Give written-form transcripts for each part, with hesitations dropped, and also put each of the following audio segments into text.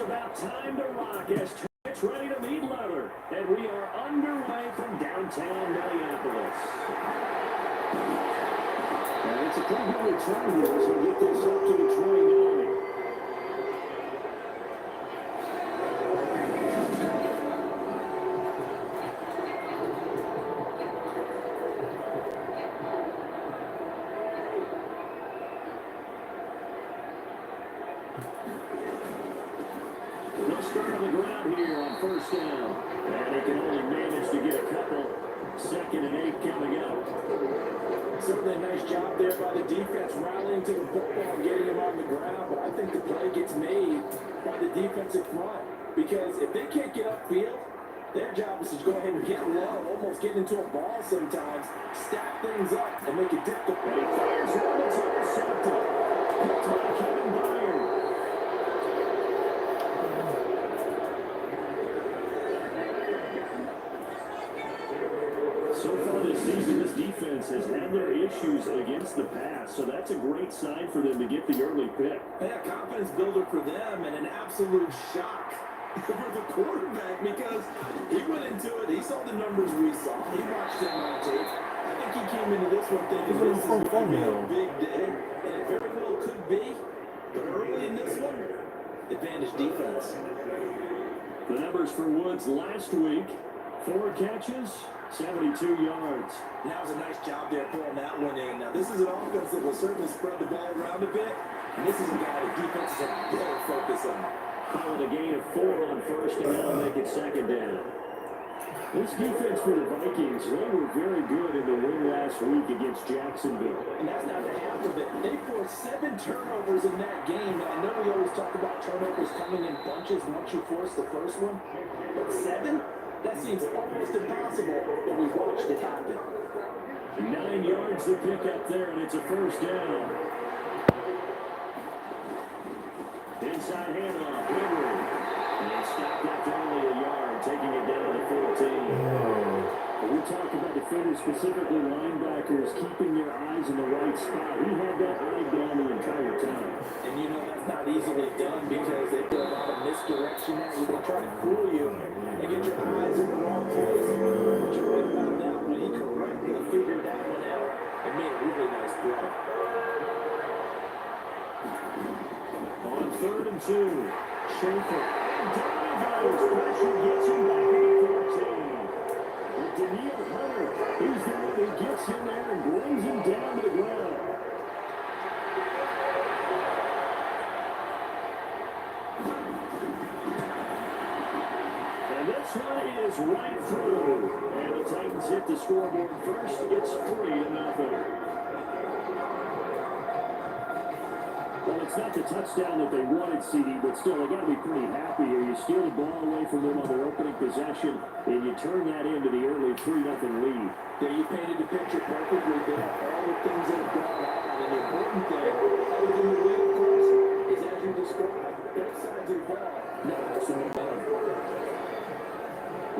about time to rock as it's ready to meet Leather. And we are underway from downtown Minneapolis. And it's a pretty good return here as we get this up to the 29. Start on the ground here on first down. And he can only manage to get a couple. 2nd and 8 coming up. Certainly a nice job there by the defense rallying to the football and getting him on the ground. But I think the play gets made by the defensive front. Because if they can't get upfield, their job is to go ahead and get low, almost get into a ball sometimes, stack things up, and make it difficult. And he fires one that's intercepted. Picked by Kevin Byard. So far this season, this defense has had their issues against the pass, so that's a great sign for them to get the early pick. Yeah, confidence builder for them, and an absolute shock for the quarterback because he went into it, he saw the numbers we saw, he watched him on tape. I think he came into this one thinking this is going to be a big day, and it very well could be, but early in this one, advantage defense. The numbers for Woods last week, 4 catches, 72 yards. That was a nice job there pulling that one in. Now, this is an offense that will certainly spread the ball around a bit, and this is a guy that defenses have better focus on. Calling a gain of 4 on first, and now make it 2nd down. This defense for the Vikings, they were very good in the win last week against Jacksonville. And that's not the half of it. They forced 7 turnovers in that game. I know we always talk about turnovers coming in bunches once you force the first one, but 7? That seems almost impossible, but we watched it happen. 9 yards to pick up there, and it's a first down. Inside handoff, Henry. And he stopped after only a yard, taking it down to 14. But we talk about defenders, specifically linebackers, keeping their eyes in the right spot. He had that eye down the entire time. And you know that's not easily done because they put a lot of misdirection at you. They try to fool you and get your eyes in the wrong place. But you're right about that one. He correctly figured that one out and made a really nice play. On 3rd and 2, Schaefer. And down he goes. Pressure gets him back to the 14. But Daniil Hunter, he's the one who gets in there and brings him down to the ground. And this one is right through. And the Titans hit the scoreboard first. It's 3-0. Well, it's not the touchdown that they wanted, CD, but still, they got to be pretty happy here. You steal the ball away from them on their opening possession, and you turn that into the early 3-0 lead. Yeah, you painted the picture perfectly there. All the things that have gone on, and the important thing, other than the win, of course, is as you described, both sides of the ball. No, that's the momentum.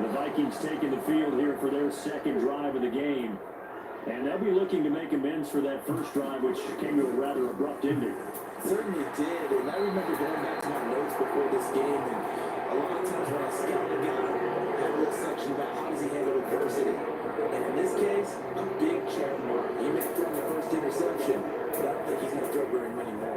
The Vikings taking the field here for their 2nd drive of the game. And they'll be looking to make amends for that first drive, which came to a rather abrupt ending. Certainly did, and I remember going back to my notes before this game, and a lot of times when I scout a guy, I have a little section about how does he handle adversity. And in this case, a big check mark. He may have thrown the first interception, but I don't think he's going to throw very many more.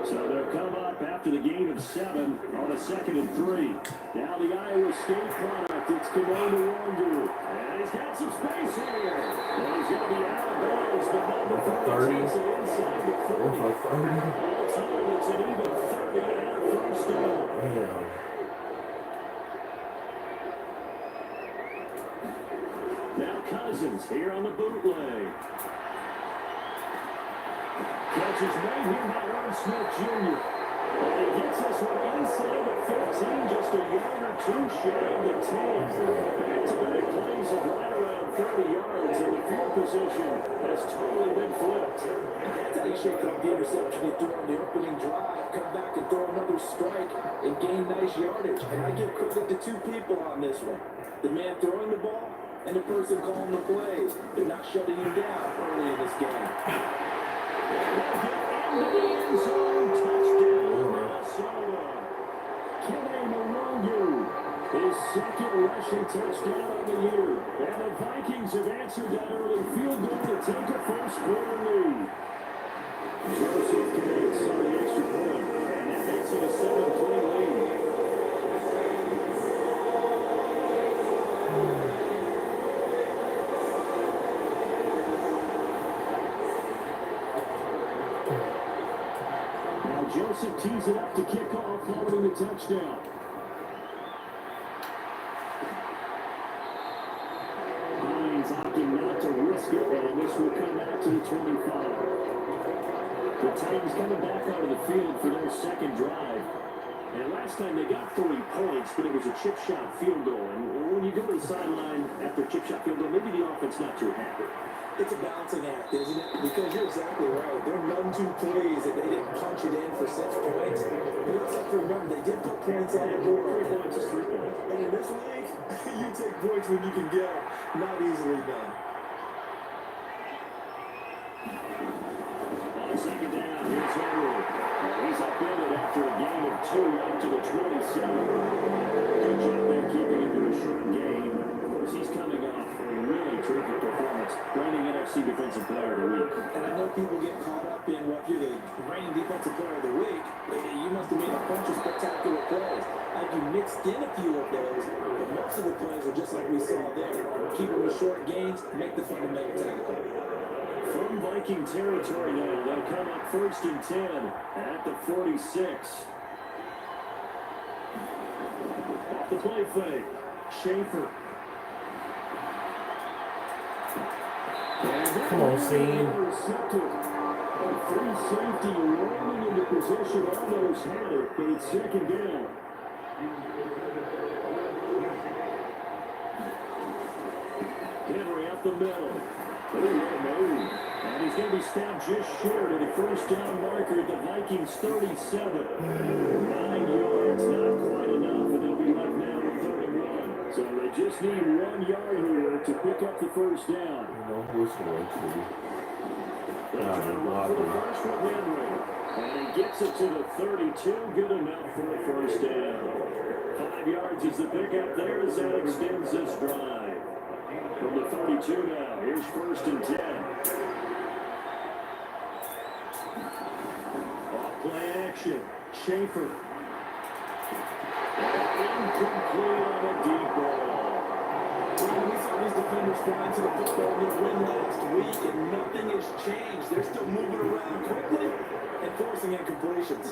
So they'll come up after the gain of 7 on a 2nd and 3. Now the Iowa State product, it's Kimono Wongu. And he's got some space here. And he's going to be out of bounds, but number 4 takes it inside the 30. All time, it's an even 30 and a first down. Now Cousins here on the bootleg. Catch is made here by Ron Smith Jr. And he gets this one inside the 15, just a yard or 2 shy of the 10. Back-to-back plays of right around 30 yards, and the field position has totally been flipped. And that's how you shake off the interception you threw on the opening drive, come back and throw another strike and gain nice yardage. And I give credit to 2 people on this one. The man throwing the ball and the person calling the plays. They're not shutting him down early in this game. Into the end zone, touchdown, Minnesota. His second rushing touchdown on the year. And the Vikings have answered that early field goal to take a first-quarter lead. Joseph connects on the extra point, and that makes it a 7-point lead. Now Joseph tees it up to kick off following the touchdown. Hines opting not to risk it, and this will come out to the 25. The Titans coming back out of the field for their second drive. And last time they got 3 points, but it was a chip shot field goal. And when you go to the sideline after a chip shot field goal, maybe the offense not too happy. It's a balancing act, isn't it? Because you're exactly right. There are none too plays that they didn't punch it in for 6 points. But you also have to remember, they did put points on the board. 3 points is 3 points. And in this league, you take points when you can get them. Not easily done. Second down, here's Henry. He's upended after a gain of 2 up to the 27. Good job there keeping him to a short game. Of course, he's coming off a really terrific performance, reigning NFC Defensive Player of the Week. And I know people get caught up in what you're the reigning Defensive Player of the Week. You must have made a bunch of spectacular plays. You mixed in a few of those, but most of the plays are just like we saw there. Keep them to short gains, make the fundamental tackle. From Viking territory now, they'll come up 1st and 10 at the 46. Off the play fake, Schaefer. Come on, Scene. A free safety rolling into position, almost had it, but it's second down. Henry up the middle. And he's going to be stopped just short of the first down marker at the Vikings 37. 9 yards, not quite enough, and they'll be left now with 31. So they just need 1 yard here to pick up the first down. Whistling too. They'll try to run for the first with Henry. And he gets it to the 32. Good enough for a first down. 5 yards is the pickup there as that extends this drive. From the 32 now, here's 1st and 10. Off play action, Schaefer. Incomplete on a deep ball. We saw these defenders flying to the football in their win last week, and nothing has changed. They're still moving around quickly and forcing incompletions.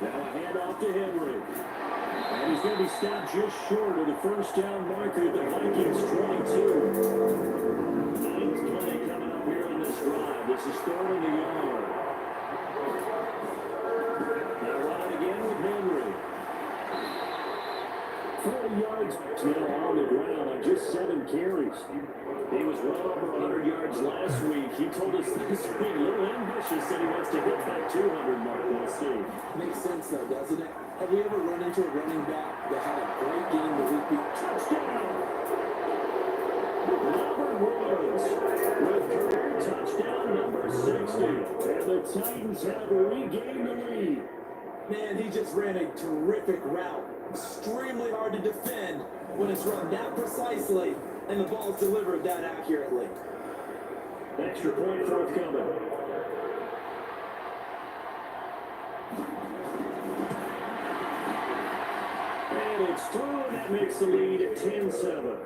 Now a handoff to Henry. And he's going to be stopped just short of the first down marker at the Vikings 22. 9th play coming up here in this drive. This is 3rd and a yard. Now run it again with Henry. 40 yards now on the ground on just 7 carries. He was well over 100 yards last week. He told us this week, a little ambitious, said he wants to hit that 200 mark. We'll see. Makes sense though, doesn't it? Have we ever run into a running back that had a great game the week before? Touchdown! Robert Woods with career touchdown number 60. And the Titans have regained the lead. Man, he just ran a terrific route. Extremely hard to defend when it's run that precisely and the ball is delivered that accurately. Extra point forthcoming. And it's through, and that makes the lead at 10-7.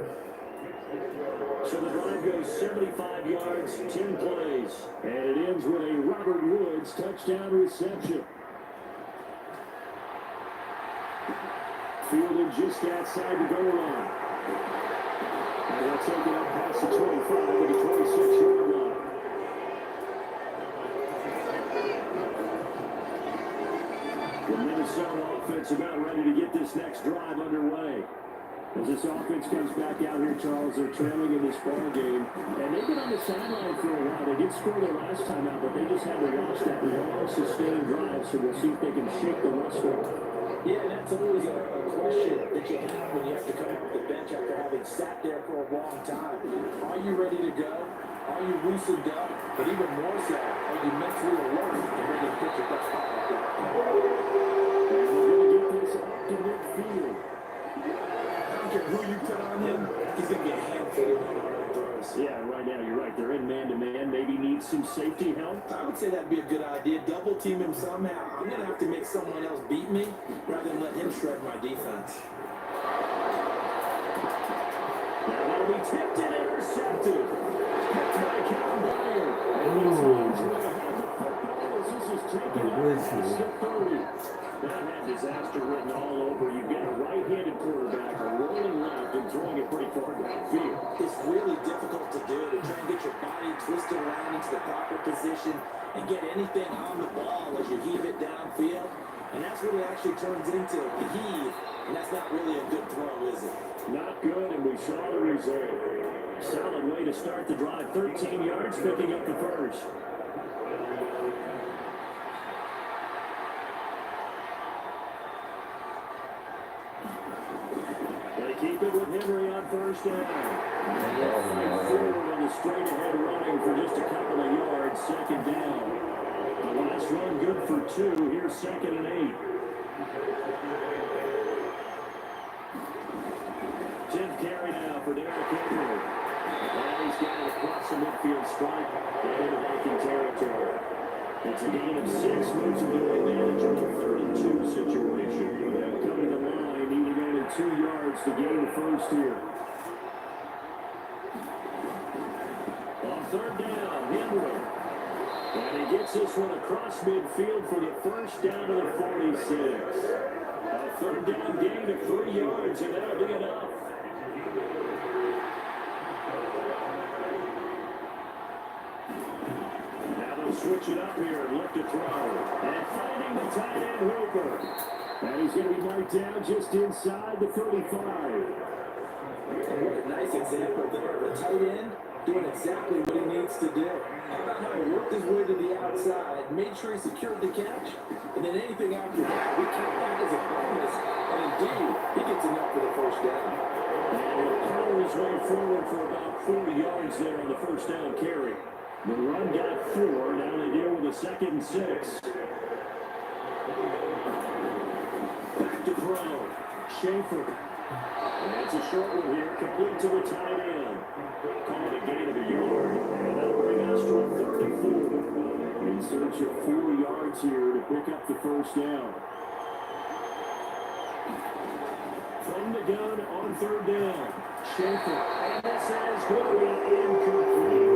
So the drive goes 75 yards, 10 plays, and it ends with a Robert Woods touchdown reception. Fielded just outside the goal line. And they'll take it up past the 25 to the 26-yard line. The Minnesota offense about ready to get this next drive underway. As this offense comes back out here, Charles, they're trailing in this ball game. And they've been on the sideline for a while. They did score their last time out, but they just had to watch that long, sustained drive. So we'll see if they can shake the rust off. Yeah, that's always a question that you have when you have to come off the bench after having sat there for a long time. Are you ready to go? Are you loosened up? But even more so, are you mentally alert and ready to put your best shot out there? And we're going to get this up to midfield. I don't care who you put on him, he's going to get a handful of one-on-one throws. Yeah, right now you're right. They're in man-to-man. Maybe need some safety help. I would say that'd be a good idea. Double team him somehow. I'm going to have to make someone else beat me rather than let him shred my defense. Now that'll be tipped and intercepted. Picked by Cal Dyer. And this one's going to have the football as this is taken out past the 30. That had disaster written all over. You've got a right-handed quarterback rolling left and throwing it pretty far downfield. It's really difficult to do, to try and get your body twisted around into the proper position and get anything on the ball as you heave it downfield. And that's what it actually turns into, the heave. And that's not really a good throw, is it? Not good, and we saw the result. Solid way to start the drive. 13 yards, picking up the first. They keep it with Henry on first down. Fight forward on the straight-ahead running for just a couple of yards. Second down. The last run good for 2. Here's 2nd and 8. 10th carry now for Derrick Henry. And he's got it across the midfield stripe and into Viking territory. It's a gain of 6, moves him to a manageable 3-2 situation. Coming to the line, needing only 2 yards to gain the first here. On 3rd down, Henry. And he gets this one across midfield for the first down to the 46. A 3rd down gain of 3 yards, and that'll be enough. Switch it up here and look to throw. And finding the tight end Hooper. And he's going to be marked down just inside the 35. What a nice example there. The tight end doing exactly what he needs to do. How about how he worked his way to the outside, made sure he secured the catch, and then anything after that, we count that as a bonus. And indeed, he gets enough for the first down. And he'll power his way forward for about 40 yards there on the first down carry. The run got 4. Now they deal with a 2nd and 6. Back to throw. Schaefer. And it's a short one here. Complete to the tight end. Call it a gain of a yard. And that'll bring us to a 34. In search of 4 yards here to pick up the first down. From the gun on 3rd down. Schaefer. And this is going to be incomplete.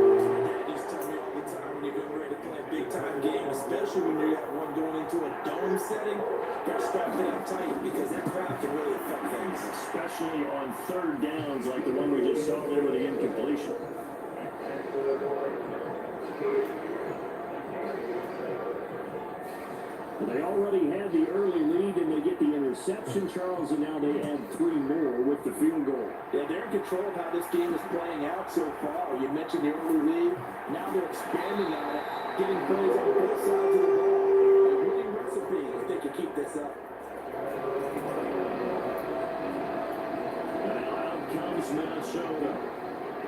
When you're getting ready to play a big-time game, especially when you have one going into a dome setting, you got to strap it up tight because that crowd can really affect things. Especially on 3rd downs like the one we just saw there with the incompletion. They already had the early lead, and they get the interception, Charles, and now they add 3 more with the field goal. Yeah, they're in control of how this game is playing out so far. You mentioned the early lead. Now they're expanding on it, getting plays on both sides of the ball. A winning recipe if they can keep this up. Now out comes Minnesota.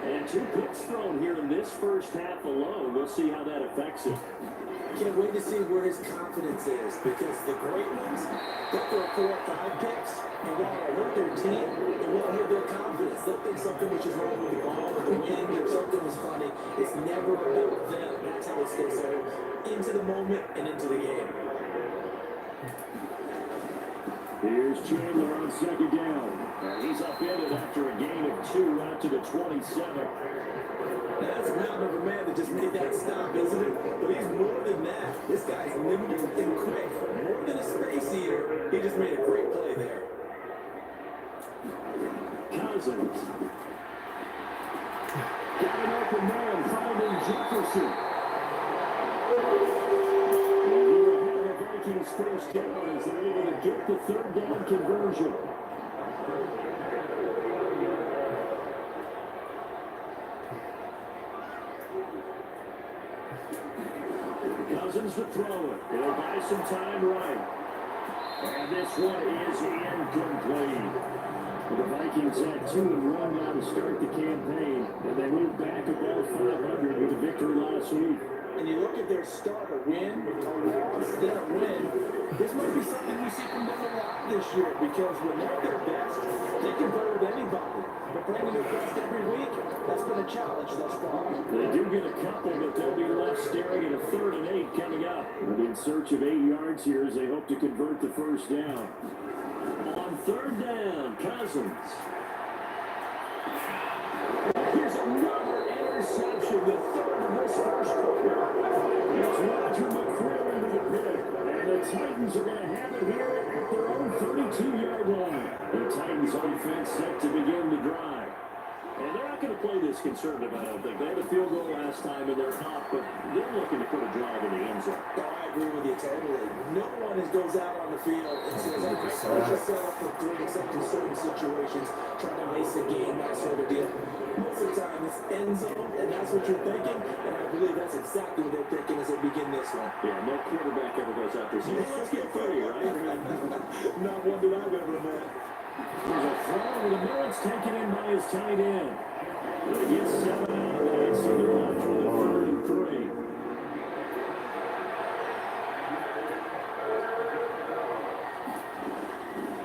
And 2 picks thrown here in this first half alone. We'll see how that affects it. Can't wait to see where his confidence is because the great ones, they'll throw 4 or 5 picks, and while it hurt their team, it won't hurt their confidence. They'll think something which is wrong with the ball or the wind or something was funny. It's never about them. That's how they stay so into the moment and into the game. Here's Chandler on 2nd down. And he's upended after a gain of 2 out to the 27. That's a mountain of a man that just made that stop, isn't it? But he's more than that. This guy's nimble and quick. More than a space eater. He just made a great play there. Cousins. Got an open man, finding Jefferson. And here ahead of the Vikings first down as they're able to get the 3rd down conversion. Cousins to throw it. He'll buy some time right. And this one is incomplete. The Vikings had 2-1 now to start the campaign, and they moved back above 500 with a victory last week. and you look at their start, a win, a loss, then a win, this might be something we see from them a lot this year, because when they're at their best, they can play with anybody. But bringing their best every week, that's been a challenge thus far. They do get a couple, but they'll be left staring at a 3rd and 8 coming up. They'll be in search of 8 yards here as they hope to convert the first down. On 3rd down, Cousins. Here's another interception, the 3rd of this first quarter. It's Roger McCreary with the pick. And the Titans are going to have it here at their own 32-yard line. The Titans offense set to begin the drive. And they're not going to play this conservative, I don't think. They had a field goal last time and they're up, but they're looking to put a drive in the end zone. Oh, I agree with you totally. No one goes out on the field and says, "Hey, let's just set up for 3 except in certain situations, trying to waste a game," that sort of deal. Most of the time, it's end zone, and that's what you're thinking, and I believe that's exactly what they're thinking as they begin this one. Yeah, no quarterback ever goes out there saying, "Hey, let's get 30, right?" Not one that I've ever met. There's a throw with the Mills taken in by his tight end. They get 7 out of that, so they're left with a 3rd and 3.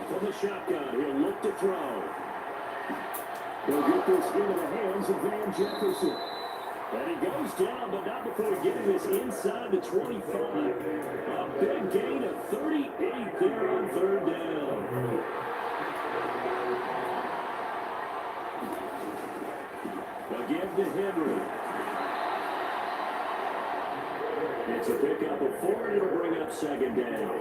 From the shotgun, he'll look to throw. He'll get this into the hands of Van Jefferson. And he goes down, but not before getting this inside the 25. A big gain of 38 there on 3rd down. Again to Henry. It's a pickup of 4, and it'll bring up 2nd down.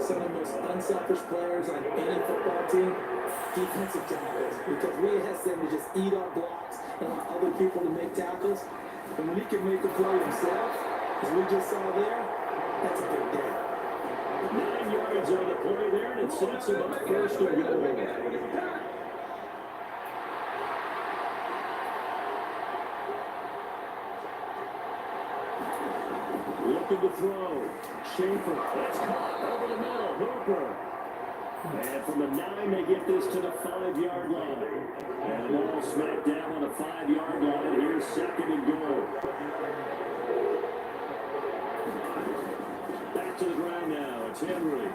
Some of the most unselfish players on any football team, defensive tackles, because we ask them to just eat our blocks and allow other people to make tackles. And when he can make a play himself, as we just saw there, that's a big day. 9 yards on the play there, and it sets him up 1st and goal. Looking to throw. Schaefer. That's caught over the middle. Hooper. And from the 9, they get this to the 5-yard line. And the ball smacked down on the 5-yard line. Here's 2nd and goal. Back to the ground now. It's Henry.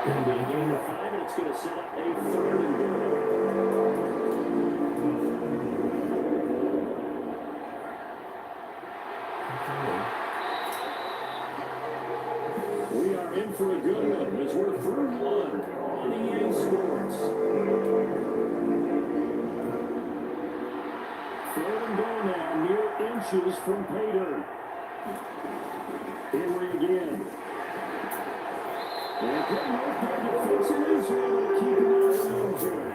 And they gain the 5, and it's going to set up a 3rd and goal. We are in for a good one as we're through 1 on EA Sports. 3rd and goal now, mere inches from Pater. Henry again. And good work there defensively, so able to keep him out of the end zone.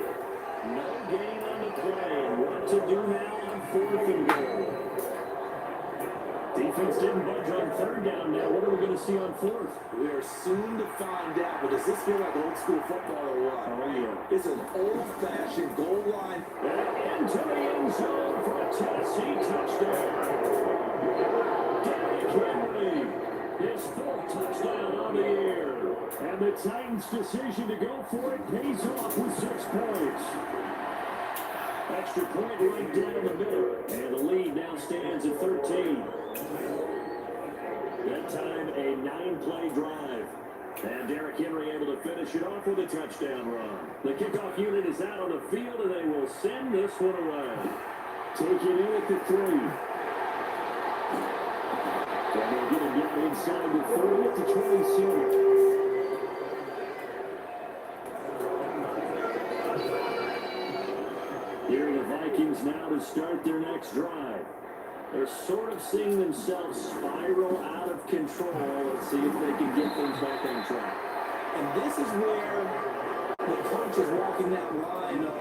No gain on the play, and what to do now on 4th and goal. Defense didn't budge on 3rd down now. What are we going to see on 4th? We are soon to find out, but does this feel like old school football or what? Oh, yeah. It's an old-fashioned goal line. And into the end zone for a Tennessee touchdown. Derrick Henry, his 4th touchdown on the air. And the Titans' decision to go for it pays off with 6 points. Extra point right down the middle. And the lead now stands at 13. That time, a 9-play drive. And Derrick Henry able to finish it off with a touchdown run. The kickoff unit is out on the field, and they will send this one away. Take it in at the 3. And they'll get him down inside the 30 at the 27. Here are the Vikings now to start their next drive. They're sort of seeing themselves spiral out of control. Let's see if they can get things back on track. And this is where the coach is walking that line of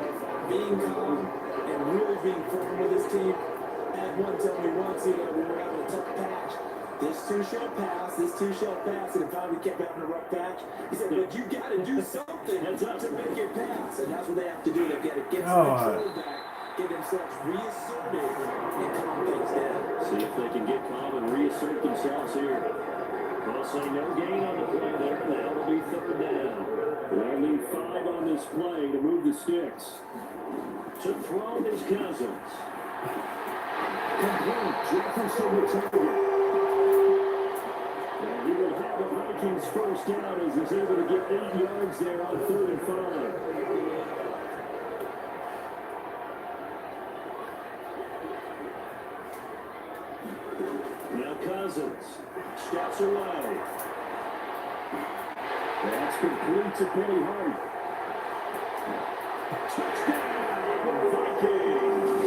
being calm and really being firm with his team. I had one tell me once, we were having a tough patch. This too shall pass, this too shall pass, and finally we kept having a rough patch. He said, but you got to do something to make it pass, and that's what they have to do. They've got to get some control back, get themselves reasserted, and calm things down. See if they can get calm and reassert themselves here. They'll say no gain on the play there, and that'll be 3rd down. They'll need 5 on this play to move the sticks. To throw is Cousins. Complete. Jefferson will take it. And he will have the Vikings first down as he's able to get 8 yards there on 3rd and 5. Now Cousins steps away. That's complete to Penny Hart. Touchdown, Vikings!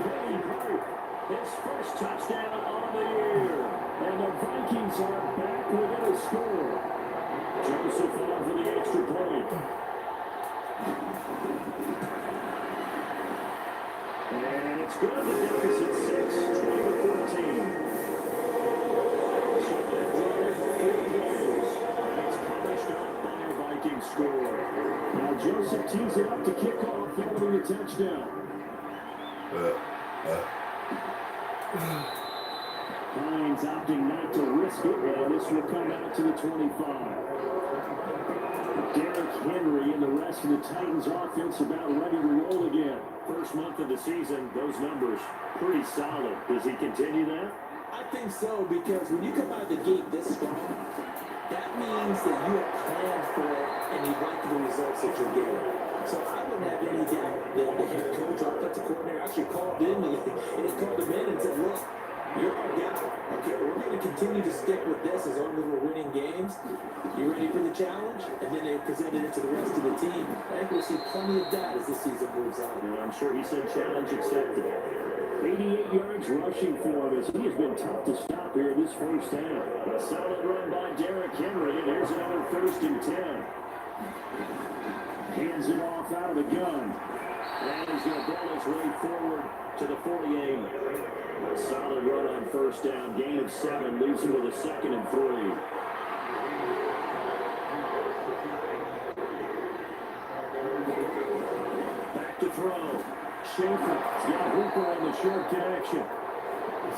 Penny Hart, his first touchdown of the year. And the Vikings are back within a score. Joseph on for the extra point. And it's good. The deficit 6, 20-14. So that drive, 4 goals. And it's punished up by a Viking score. Now Joseph tees it up to kick off, following a touchdown. Hines opting not to risk it. Well, this will come out to the 25. Derrick Henry and the rest of the Titans offense about ready to roll again. First month of the season, those numbers pretty solid. Does he continue that? I think so, because when you come out of the gate this strong, that means that you have planned for it and you like the results that you're getting. So I wouldn't have any doubt that the head coach or offensive coordinator actually called in and he called him in and said, look, you're our guy. Okay, we're going to continue to stick with this as long as we're winning games. You ready for the challenge? And then they presented it to the rest of the team. I think we'll see plenty of that as the season moves on. And I'm sure he said challenge accepted. 88 yards rushing for him as he has been tough to stop here this first half. A solid run by Derrick Henry, and here's another 1st and 10. Hands it off out of the gun. And he's going to ball his way forward to the 48. A solid run on 1st down. Gain of 7 leaves him with a 2nd and 3. Back to throw. Schaefer's got Hooper on the short connection.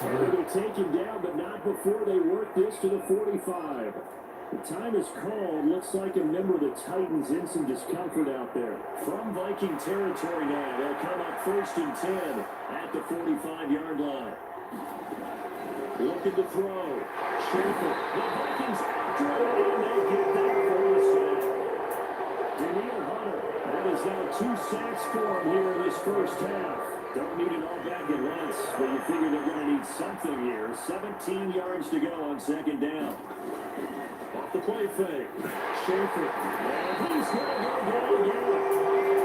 They're taken down, but not before they work this to the 45. The time is called. Looks like a member of the Titans in some discomfort out there. From Viking territory now, they'll come up 1st and 10 at the 45-yard line. Looking to throw. Schaefer. The Vikings after it, and they get that first down. Daniil Hunter. That is now 2 sacks for him here in this first half. Don't need it all back at once, but you figure they're going to need something here. 17 yards to go on 2nd down. Off the play fake. Schaefer. And he's going to go again.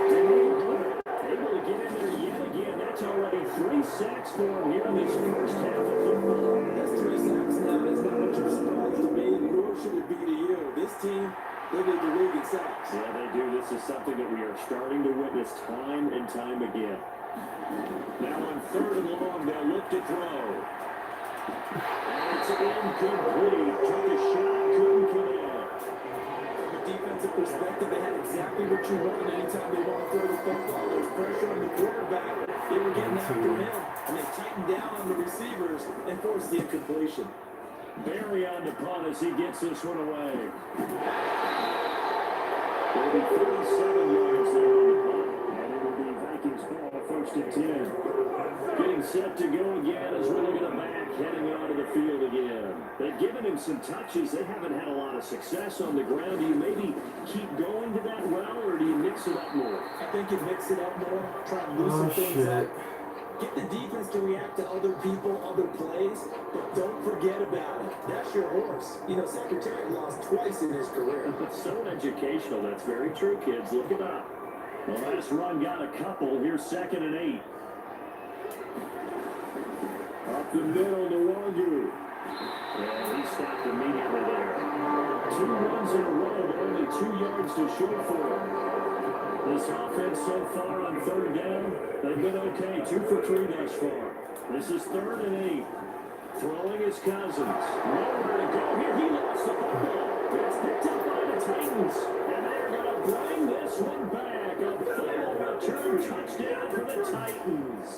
Daniil Hunter able to get in there yet again. That's already 3 sacks for him here in this first half of football. That's 3 sacks now. That's not much of a surprise to me, nor should it be to you. This team, they lead the league in sacks. Yeah, they do. This is something that we are starting to witness time and time again. Now on 3rd and long, they'll look to throw. And it's incomplete. Took a shot, couldn't connect. From a defensive perspective, they had exactly what you wanted anytime they want to throw the football. There's pressure on the quarterback. They were getting after him, and they tightened down on the receivers and forced the incompletion. Barry on the punt as he gets this one away. There'll be 37 yards there on the punt. And it will be Vikings ball, 1st and 10. Getting set to go again as we're looking at back, heading onto the field again. They've given him some touches. They haven't had a lot of success on the ground. Do you maybe keep going to that well, or do you mix it up more? I think you mix it up more, try to loosen things up. Get the defense to react to other people, other plays, but don't forget about it. That's your horse. You know, Secretary lost twice in his career. It's so educational. That's very true, kids. Look it up. The last run got a couple. Here's 2nd and 8. Up the middle, Nwangu. Yeah, he stopped immediately there. 2 runs in a row, but only 2 yards to show for him. This offense so far on 3rd down, they've been okay. 2 for 3 thus far. This is 3rd and 8. Throwing his Cousins. Nowhere to go here. He lost the football. It's picked up by the Titans. And they're going to bring this one back. A final return touchdown for the Titans.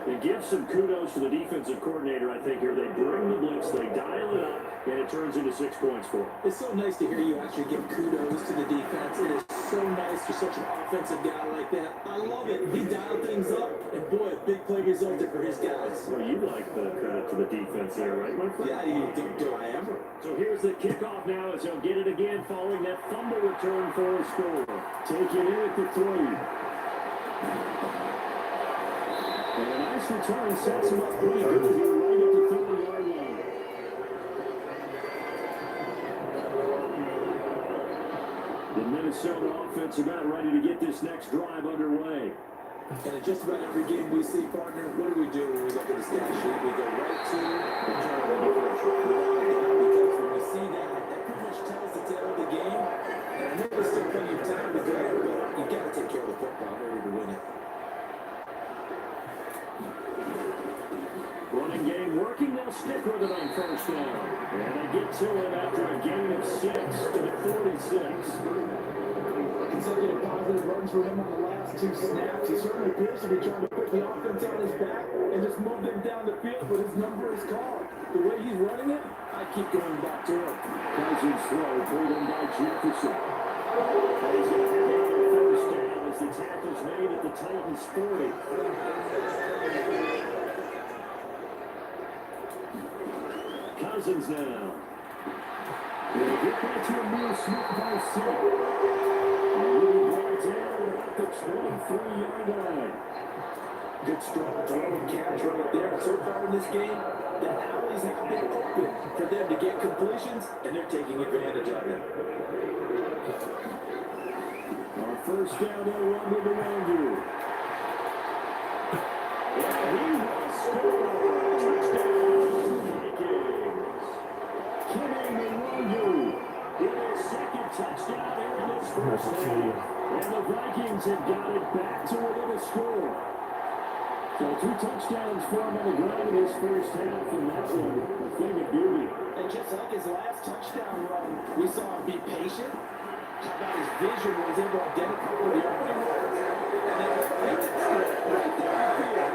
They give some kudos to the defensive coordinator, I think, here. They bring the blitz, they dial it up, and it turns into 6 points for them. It's so nice to hear you actually give kudos to the defense. It is so nice for such an offensive guy like that. I love it. He dialed things up, and boy, a big play resulted for his guys. Well, you like the credit to the defense there, right, my friend? Yeah, do I ever? So here's the kickoff now as he'll get it again following that fumble return for a score. Taking it at the 3. And a nice return sets him up pretty good here right at the 30-yard line. The Minnesota offense about ready to get this next drive underway. And in just about every game we see, partner, what do we do when we look at the stat sheet? We go right to return on differential. Because when we see that, that pretty much tells the tale of the game. And I know there's still plenty of time to go, but you've got to take care of the football in order to win it. Running game working, they'll stick with it on first down. And they get to it after a gain of 6 to the 46. Consecutive positive runs for him on the last 2 snaps. He certainly appears to be trying to put the offense on his back and just move them down the field, but his number is called. The way he's running it, I keep going back to him. Cousins throw, pulled in by Jefferson. And he's going to have another first down as the tackle's made at the Titans' 40. Cousins now. They'll get back to Emil Smith by 6. Moving right down at the 23-yard line. Good strong throw and catch right there. So far in this game, the alleys have been open for them to get completions, and they're taking advantage of it. Our first down, they'll run with the Wandu. And he will score. Touchdown, Vikings. Kenny Wandu. His second touchdown here in this first half. And the Vikings have got it back to within a score. So 2 touchdowns for him on the ground in his first half, and that's a thing of beauty. And just like his last touchdown run, we saw him be patient. How about his vision when he was able to identify where the opening was? And then right there in the field,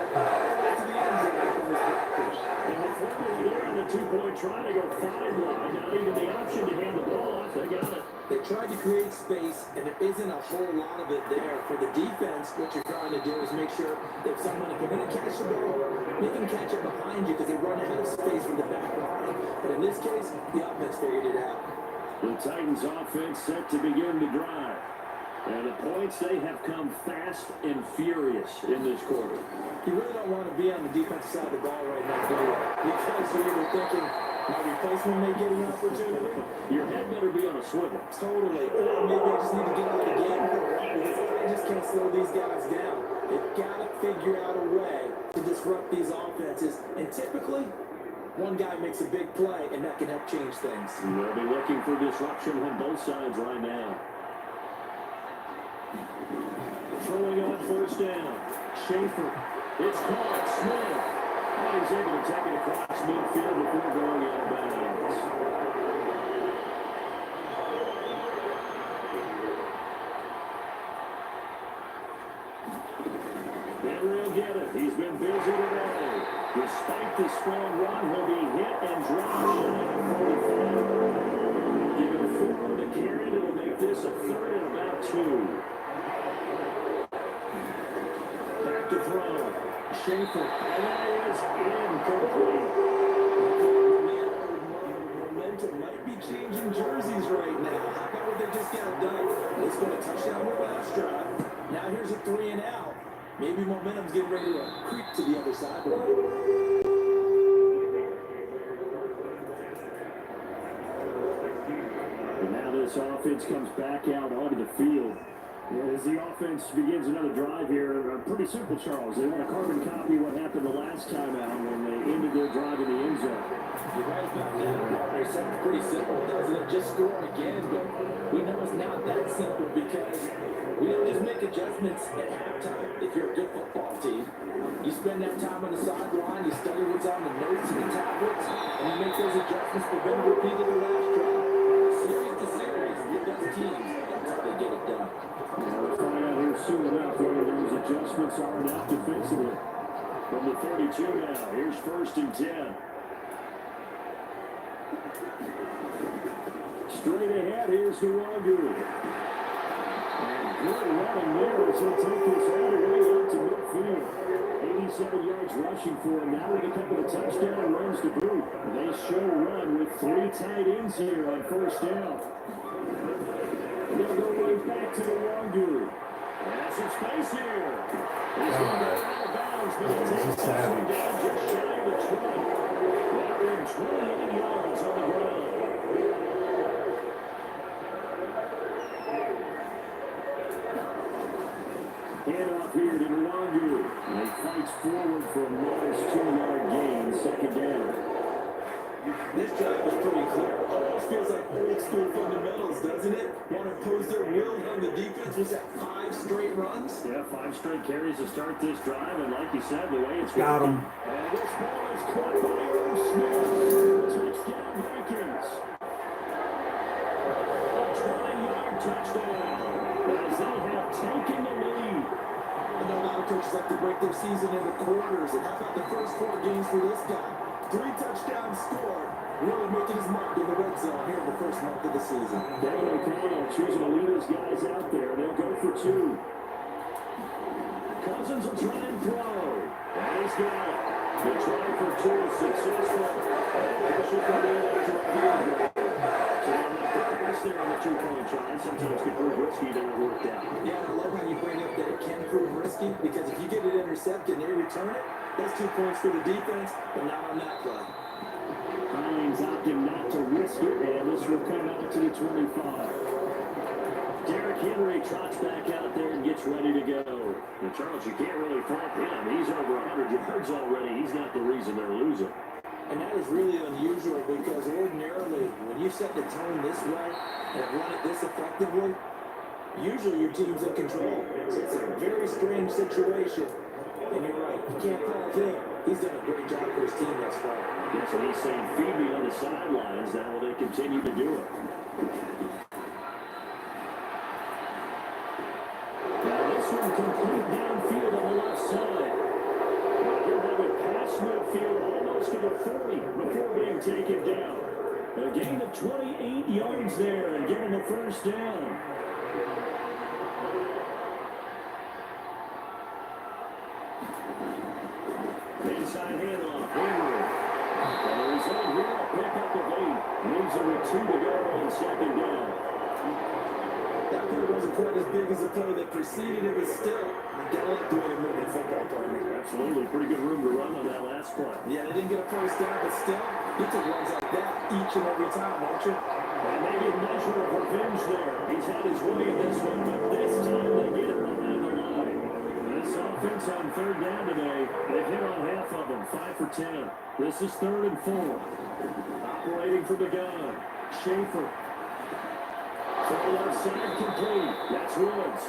to the end zone from his back push. And the formula there on the 2-point trying to go 5 wide. Not even the option to hand the ball off. They got it. They tried to create space, and there isn't a whole lot of it there. For the defense, what you're trying to do is make sure that someone, if you're going to catch the ball, make them catch it behind you because they run out of space from the back line. But in this case, the offense figured it out. The Titans offense set to begin the drive. And the points, they have come fast and furious in this quarter. You really don't want to be on the defensive side of the ball right now, do you? Because you're either thinking, my replacement may get an opportunity. Your head better be on a swivel. Totally. Or maybe I just need to get out of the game because I just can't slow these guys down. They've got to figure out a way to disrupt these offenses. And typically, one guy makes a big play, and that can help change things. They'll be looking for disruption on both sides right now. Throwing on first down. Schaefer. It's caught. Smith. And he's able to take it across midfield before going out of bounds. Never he'll get it. He's been busy today. Despite the strong run, he'll be hit and dropped at 45. Give him 4 to carry it. It'll make this a 3rd and about 2. Back to throw. Schaefer. And that is incomplete. Momentum might be changing jerseys right now. How about what they just got done? They scored a touchdown with last drive. Now here's a 3 and out. Maybe momentum's getting ready to creep to the other sideline. And now this offense comes back out onto the field. As the offense begins another drive here, pretty simple, Charles. They want to carbon copy what happened the last time out when they ended their drive in the end zone. You're right about that. It sounds pretty simple, doesn't it? Just score again, but we know it's not that simple because we don't just make adjustments at halftime. If you're a good football team, you spend that time on the sideline, you study what's on the notes and the tablets, and you make those adjustments for them to repeat the last drive. Series to series with those teams, that's how they get it done. We'll find out here soon enough whether those adjustments are enough defensively. From the 32 now, here's 1st and 10. Straight ahead, here's Nwangu. And good running there as he'll take this all the way up to midfield. 87 yards rushing for him now with a couple of touchdown runs to boot. They show run with 3 tight ends here on first down. They'll go right back to the Wangu. Has some space here. He's going to go out of bounds, but he'll take this one down just shy of the 20. They're in 28 yards on the ground. Handoff here to Wangu. And he fights forward for a modest 2-yard gain, second down. This drive was pretty clear. Almost feels like old school fundamentals, doesn't it? Want to impose their will on the defense. Was that 5 straight runs? Yeah, 5 straight carries to start this drive, and like you said, the way it's Got him. And this ball is caught by Aaron Smith. Touchdown, Vikings. A 20-yard touchdown as they have taken the lead. I know a lot of coaches like to break their season into quarters. And how about the first 4 games for this guy? 3 touchdowns scored. Really making his mark in the red zone here in the first month of the season. O'Connell choosing to lead his guys out there. They'll go for 2. Cousins will try and throw. And he's got it. The try for 2 is successful. Pressure from the after a field goal. So they'll have to pass there on the 2-point try. Sometimes can prove risky, then it worked out. Yeah, I love how you bring up that it can prove risky, because if you get it intercepted and they return it, that's 2 points for the defense, but not on that play. Hines opting not to risk it, and this will come out to the 25. Derrick Henry trots back out there and gets ready to go. And Charles, you can't really fault him. He's over 100 yards already. He's not the reason they're losing. And that is really unusual, because ordinarily, when you set the tone this way and run it this effectively, usually your team's in control. So it's a very strange situation. And you're right, you can't fault him. He's done a great job for his team thus far. Yes, and he's saying, feed me on the sidelines. Now will they continue to do it? Now this one complete downfield on the left side. He'll have it past midfield almost to the 40 before being taken down. A gain of 28 yards there and giving the first down. Inside handoff, Henry. And the result here, a pickup of 8. Leaves it with 2 to go on second down. That play wasn't quite as big as the play that preceded it, but still, you gotta like the way they're moving the football, partner. Absolutely, pretty good room to run on that last play. Yeah, they didn't get a first down, but still, you take runs like that each and every time, don't you? And maybe a measure of revenge there. He's had his way in this one, but this time they get it behind the line. This offense on 3rd down today, they've hit on half of them, 5 for 10. This is 3rd and 4. Operating from the gun, Schaefer. Throw left side complete. That's Woods.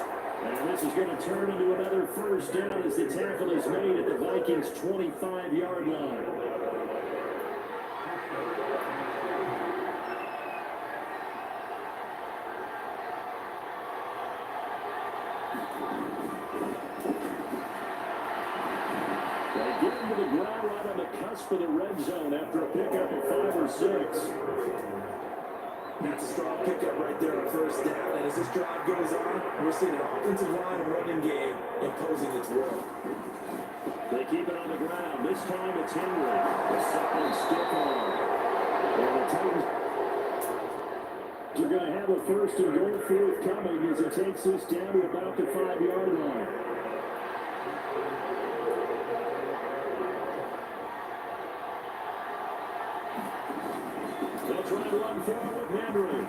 And this is going to turn into another first down as the tackle is made at the Vikings' 25-yard line. They get him to the ground right on the cusp of the red zone after a pickup of 5 or 6. That's a strong pickup right there on first down. And as this drive goes on, we're seeing an offensive line and running game imposing its will. They keep it on the ground. This time it's Henry. The second stiff arm. And the Titans are going to have a first and goal forthcoming as it takes this down to about the 5-yard line. They'll try to run forward with Henry.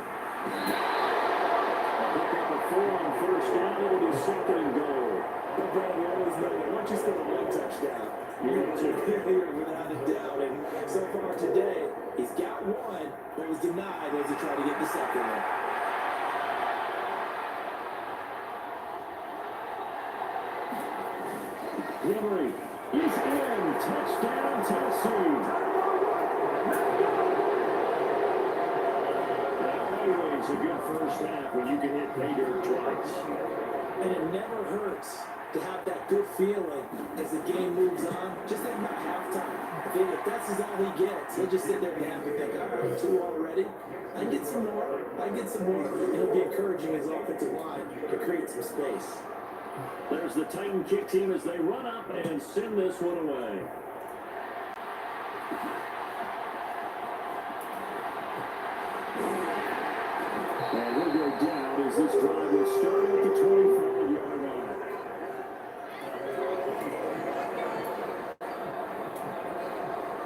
Pick up a 4 on first down. It'll be second and goal. But Brad, we always know that once you score one touchdown, you're going to clear without a doubt. And so far today, he's got one, but was denied as he tried to get the second one. Henry is in. Touchdown, Tennessee. Always a good first half when you can hit pay dirt twice. And it never hurts to have that good feeling as the game moves on. Just think about halftime. If this is all he gets, he'll just sit there and happy think, all right, 2 already. I get some more. I get some more. And he'll be encouraging his offensive line to create some space. There's the Titan kick team as they run up and send this one away. And we'll go down as this drive will start at the 25-yard line.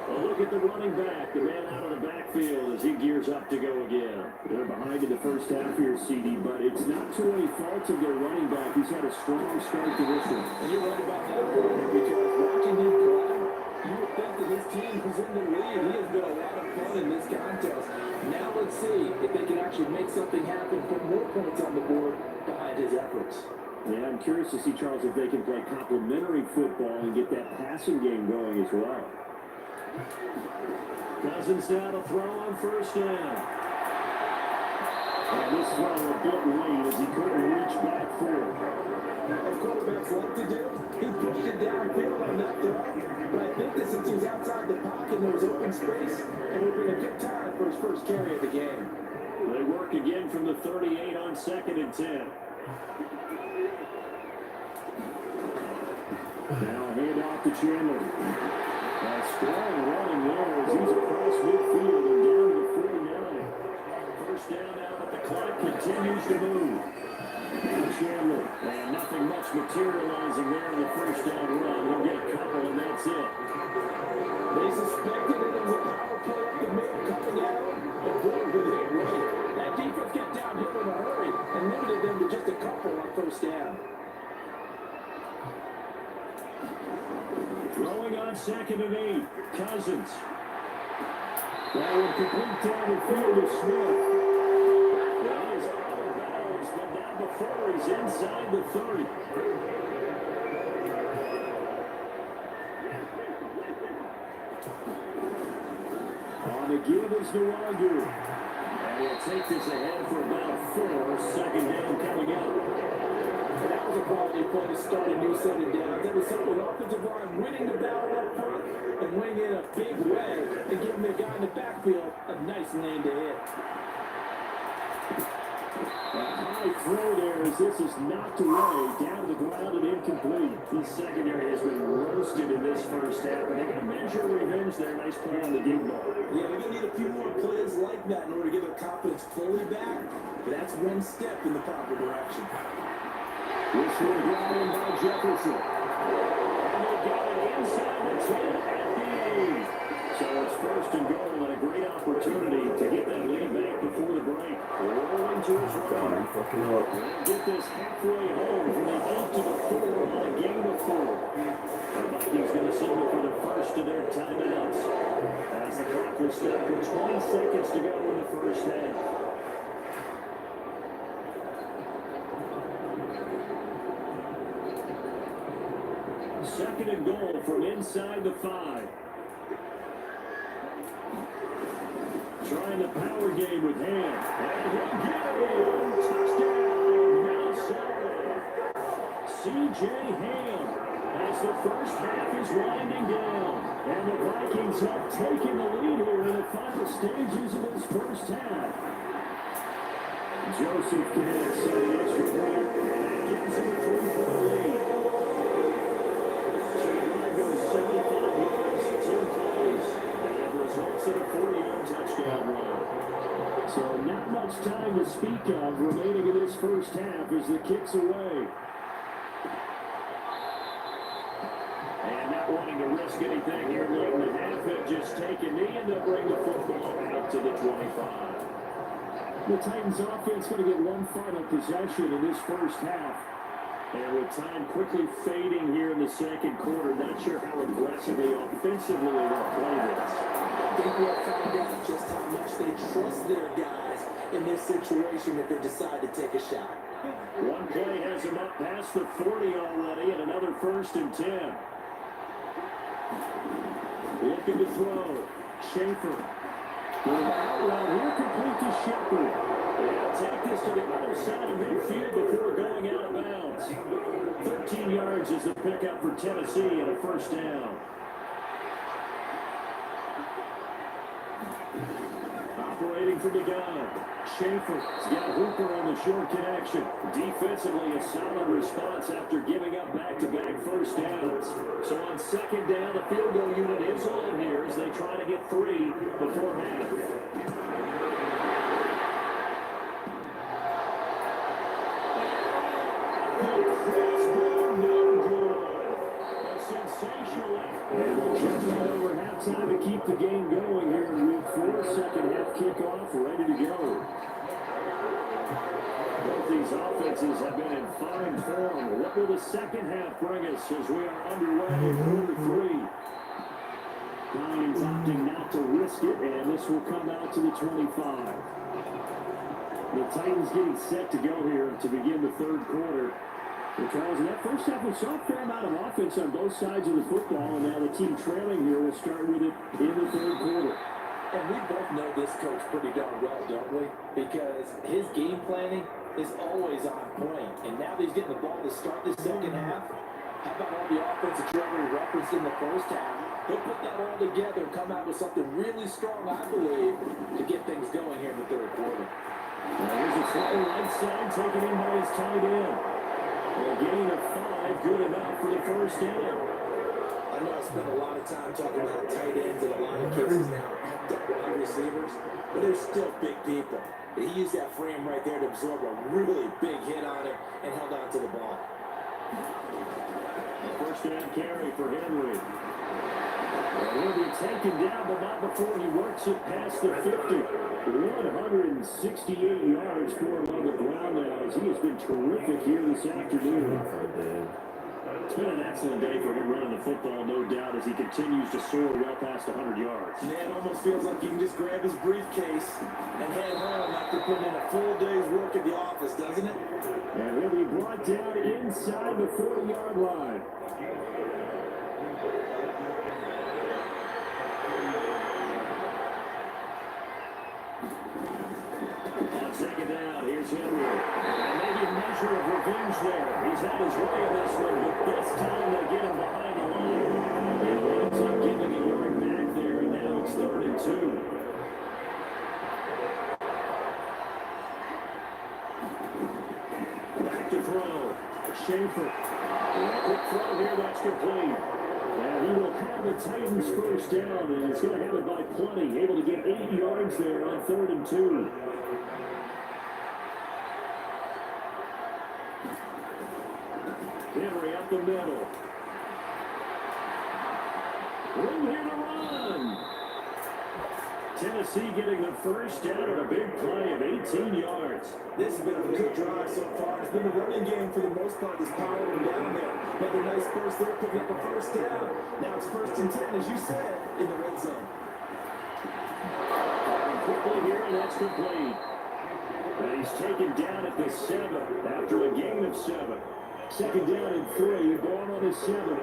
A look at the running back, the man out of the backfield as he gears up to go again. They're behind in the first half here, CD, but it's not to any fault of their running back. He's had a strong start to this one. And you're right about that, because watching him play, you would think that his team was in the lead. He has been a lot of fun in this contest. Now let's see if they can actually make something happen, put more points on the board behind his efforts. Yeah, I'm curious to see, Charles, if they can play complementary football and get that passing game going as well. Cousins now to throw on first down. And this throw a bit late as he couldn't reach back for it. As quarterbacks like to do, he pushed it downfield on that throw. But I think that since he was outside the pocket and there was open space, it would have been a good time for his first carry of the game. They work again from the 38 on 2nd and 10. Now hand off to Chandler. A strong running there as he's across midfield and down to the 49. First down now, but the clock continues to move. Now Chandler, and nothing much materializing there in the first down run. He'll get a couple, and that's it. They suspected it was a power play up the middle coming at him, but boy, did it hit right. That defense got downhill in a hurry and limited them to just a couple on first down. Throwing on 2nd and 8, Cousins. That would complete down the field to Smith. That is out of bounds, but not before he's inside the 30. On the give is Nwangu. And he'll take this ahead for about 4. 2nd down coming up. And that was a quality play to start a new set of downs. That was something offensive line winning the battle up front and winning in a big way and giving the guy in the backfield a nice lane to hit. A high throw there as this is knocked away, down to the ground and incomplete. The secondary has been roasted in this first half, and they're going to measure revenge there. Nice play on the deep ball. Yeah, they're going to need a few more plays like that in order to get their confidence fully back, but that's one step in the proper direction. This one brought in by Jefferson. And they got it inside the 10 at the 8. So it's first and goal and a great opportunity to get that lead back before the break. Rolling to his right. Get this halfway home from the 8 to the 4 on a game of 4. The Vikings going to signal for the first of their timeouts. As the clock will stop with 20 seconds to go in the first half. Second and goal from inside the 5. Trying the power game with Ham. And he'll get it. Touchdown, Minnesota. C.J. Ham as the first half is winding down. And the Vikings have taken the lead here in the final stages of this first half. Joseph connects on the extra point. And gives him a 3-point lead. Goes 75 yards, 2 plays, and results in a 40-yard touchdown run. So not much time to speak of remaining in this first half as the kick's away. And not wanting to risk anything here late in the half, they've just taken knee and they'll bring the football out to the 25. The Titans offense going to get one final possession in this first half. And with time quickly fading here in the second quarter, not sure how aggressively offensively they will play this. I think we'll find out just how much they trust their guys in this situation if they decide to take a shot. One play has them up past the 40 already, and another 1st and 10. Looking to throw. Schaefer. With an out route here, complete to Shepard. They'll take this to the other side of midfield before going out of bounds. 13 yards is the pickup for Tennessee and a first down. Operating from the gun. Schaefer's got Hooper on the short connection. Defensively, a solid response after giving up back-to-back first downs. So on second down, the field goal unit is on here as they try to get 3 before half. Sensational. And we'll just run over halftime to keep the game going here in week 4. Second half kickoff, ready to go. Both these offenses have been in fine form. What will the second half bring us as we are underway in quarter 3? Lions opting not to risk it, and this will come out to the 25. The Titans getting set to go here to begin the third quarter. Because in that first half, we saw a fair amount of offense on both sides of the football, and now the team trailing here will start with it in the third quarter. And we both know this coach pretty darn well, don't we? Because his game planning is always on point. And now that he's getting the ball to start the second half, how about all the offensive training referenced in the first half? He'll put that all together and come out with something really strong, I believe, to get things going here in the third quarter. Now here's a throw right side taken in by his tight end. A gain of 5, good enough for the first down. I know I spent a lot of time talking about tight ends and a lot of cases now, wide receivers, but they're still big people. And he used that frame right there to absorb a really big hit on him and held on to the ball. First down carry for Henry. He'll be taken down, but not before he works it past the 50. 168 yards for him on the ground now as he has been terrific here this afternoon. It's been an excellent day for him running the football, no doubt, as he continues to soar well past 100 yards. Man, it almost feels like he can just grab his briefcase and head home after putting in a full day's work at the office, doesn't it? And he'll be brought down inside the 40-yard line. Second down, here's Henry. And maybe a measure of revenge there. He's had his way in this one, but this time they get him behind the line. And ends up giving a yard back there, and now it's 3rd and 2. Back to throw. Schaefer. Quick throw here, that's complete. And he will have the Titans first down, and he's going to have it by plenty. Able to get 8 yards there on 3rd and 2. Henry up the middle. Room here to run. Tennessee getting the first down at a big play of 18 yards. This has been a good drive so far. It's been a running game for the most part. This power down there. Another nice burst there, picking up a first down. Now it's 1st and 10, as you said, in the red zone. And quickly here, and that's complete. And he's taken down at the 7 after a gain of 7. Second down and 3, going on his 7.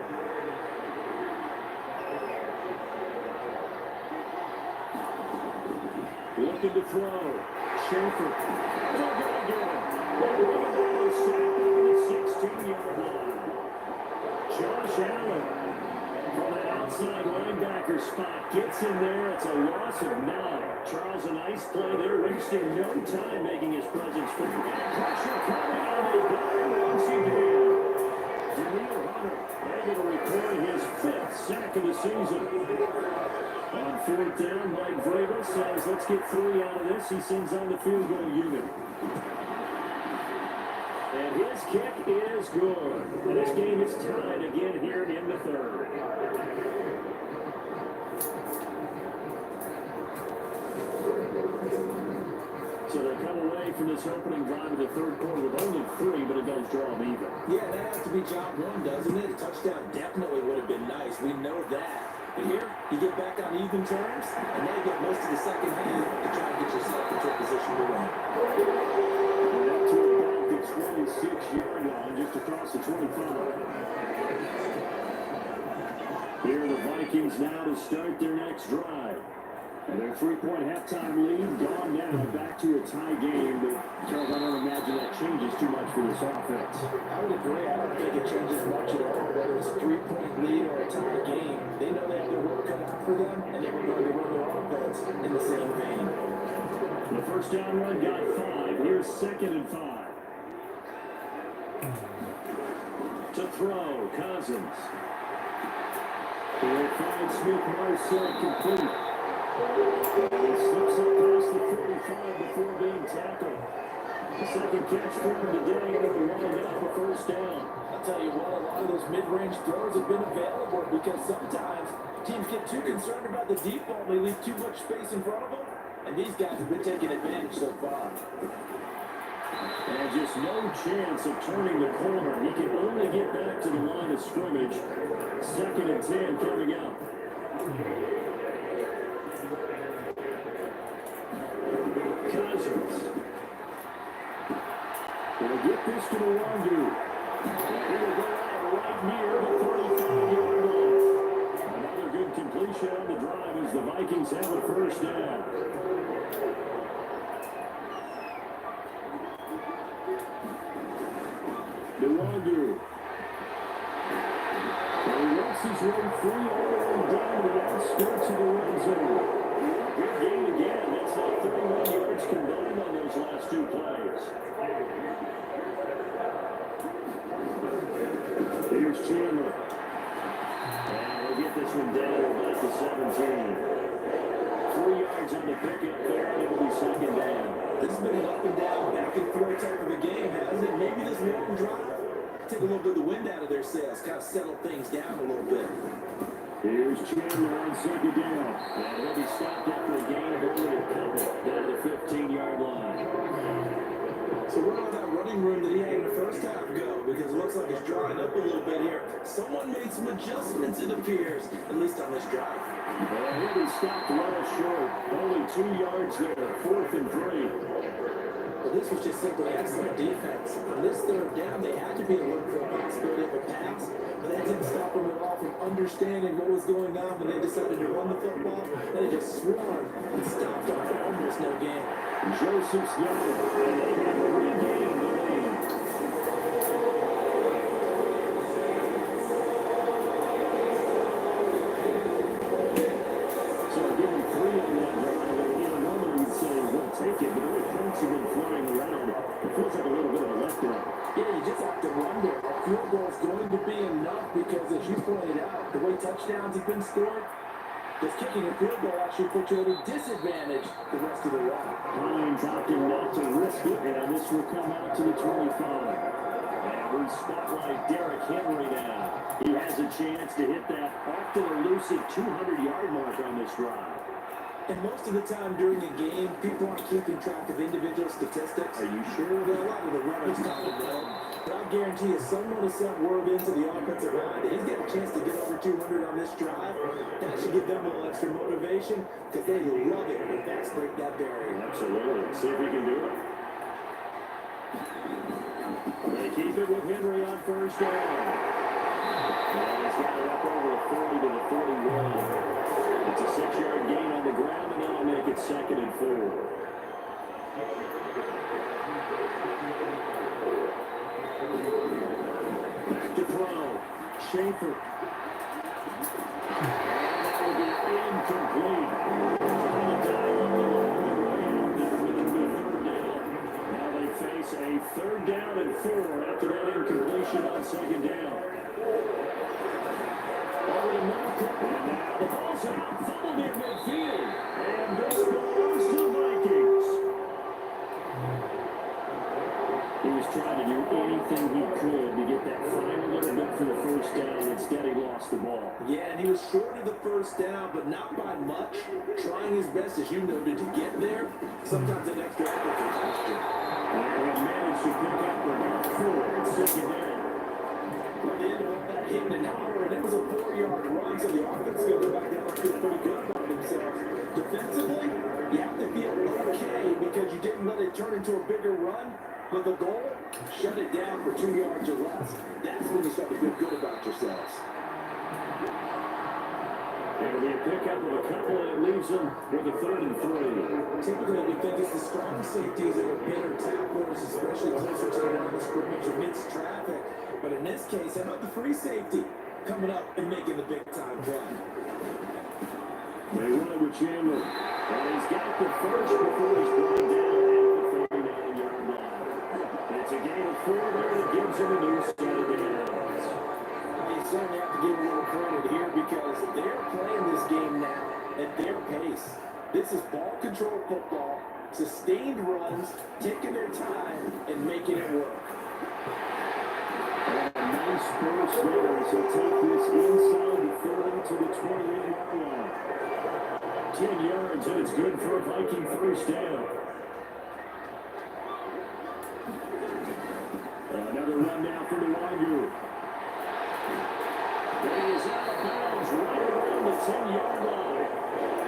Looking to throw. Schaefer. They're going to get him. Sack on the 16-yard line. Josh Allen from that outside linebacker spot gets in there. It's a loss of 9. Charles, a nice play there, wasting no time making his presence felt. Pressure coming on the guy once again. Daniil Hunter able to record his 5th sack of the season. On 4th down, Mike Vrabel says, let's get 3 out of this. He sends on the field goal unit. And his kick is good. And this game is tied again here in the 3rd. So they come away from this opening drive of the 3rd quarter with only 3, but it does draw them even. Yeah, that has to be job 1, doesn't it? A touchdown definitely would have been nice. We know that. But here, you get back on even terms, and now you get most of the second half to try and get yourself into a position to win. And up to about the 26-yard line, just across the 25. Here are the Vikings now to start their next drive. And their three-point halftime lead gone now, back to a tie game. But Charles, I don't imagine that changes too much for this offense. I would agree. I don't think it changes much at all, whether it's a three-point lead or a tie game. They know they have their work cut out for them, and they were going to run their offense in the same vein. The first down run got 5. Here's 2nd and 5. To throw, Cousins. He'll find Smith-Marset complete. And he slips up past the 45 before being tackled. The second catch for him today, and he wound up a first down. I'll tell you what, a lot of those mid-range throws have been available because sometimes teams get too concerned about the deep ball. They leave too much space in front of them, and these guys have been taking advantage so far. And just no chance of turning the corner. He can only get back to the line of scrimmage. 2nd and 10 coming up. Cousins. Will get this to Nwangu. He will go out right near the 35-yard line. Another good completion on the drive as the Vikings have a first down. Nwangu. And he works his way free all the way down to the outskirts of the red zone. Good game again. That's like 31 yards combined on those last 2 plays. Here's Chandler. And we'll get this one down to about the 17. 3 yards on the pickup there, and it'll be 2nd down. This has been an up and down, back and forth type of a game, hasn't it? Maybe this long drive take a little bit of the wind out of their sails, kind of settle things down a little bit. Here's Chandler on 2nd down. And he'll be stopped after a gain of only a couple down to the 15-yard line. So where did that running room that he had in the first half go? Because it looks like it's drying up a little bit here. Someone made some adjustments, it appears, at least on this drive. And he'll be stopped well short. Only 2 yards there. 4th and 3. Well, this was just simply excellent defense. On this third down, they had to be alert for a possibility of a pass, but that didn't stop them at all from understanding what was going on when they decided to run the football. They just swarmed and stopped them for almost no gain. Joseph's got it, and they have regained the lead. So give him 3 on that drive, and normally you'd say, we'll take it, but the way points have been flying around, it feels like a little bit of a letdown. Yeah, you just have to wonder, a field goal is going to be enough because, as you pointed out, the way touchdowns have been scored, just kicking a field goal actually puts you at a disadvantage the rest of the way. Hines opting not to risk it, and this will come out to the 25. And we spotlight Derrick Henry now. He has a chance to hit that often elusive 200-yard mark on this drive. And most of the time during a game, people aren't keeping track of individual statistics. Are you sure? Well, a lot of the runners kind of know. But I guarantee you, someone has sent word into the offensive line that he's got a chance to get over 200 on this drive. That should give them a little extra motivation because they love it when backs break that barrier. Absolutely. Let's see if he can do it. They keep it with Henry on first down. And he's got it up over the 40 to the 41. It's a 6-yard gain on the ground, and that'll make it 2nd and 4. Back to throw. Schaefer. And that will be incomplete. Now they face a 3rd down and 4 after that incompletion on 2nd down. And now the ball's out, fumbled near midfield. And this belongs to the Vikings. He was trying to do anything he could to get that final little bit for the first down. Instead, he lost the ball. Yeah, and he was short of the first down, but not by much. Trying his best, as you noted, to get there. Sometimes an extra effort can cost you. And he managed to pick up about 4 and 2nd down. Well, they ended up that hitting an hour, and it was a 4-yard run, so the offense is going to go back down and feel pretty good about themselves. Defensively, you have to feel okay because you didn't let it turn into a bigger run. But the goal, shut it down for 2 yards or less. That's when you start to feel good about yourselves. It'll be a pickup of a couple, and it leaves them with a 3rd and 3. Typically, we think it's the strong safeties that are better tacklers, especially closer to the line of scrimmage amidst traffic. But in this case, how about the free safety coming up and making the big-time play? They run it with Chandler. And he's got the first before he's brought down at the 39-yard line. It's a gain of 4 there that gives him a new set of downs. You certainly have to give a little credit here because they're playing this game now at their pace. This is ball control football, sustained runs, taking their time, and making it work. A nice burst there as he'll take this inside the 30 to the 28-yard line. 10 yards, and it's good for a Viking first down. Another run now from the Wagyu. He is out of bounds right around the 10-yard line.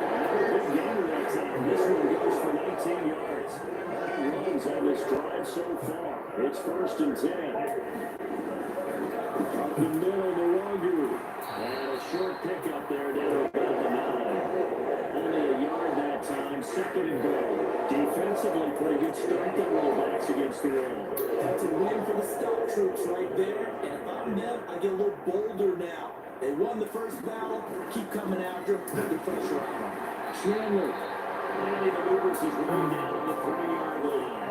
Another big gainer that time. This one goes for 19 yards. 9 runs on this drive so far. It's 1st and 10. Up the middle, the Wagyu. And a short pickup there down about the 9. Only a yard that time. 2nd and goal. Defensively, pretty good start the rollbacks against the wall. That's a win for the stock troops right there. And if I'm them, I get a little bolder now. They won the first battle. Keep coming after, put the pressure on them. Chandler. And he maneuvers his way down on the 3-yard line.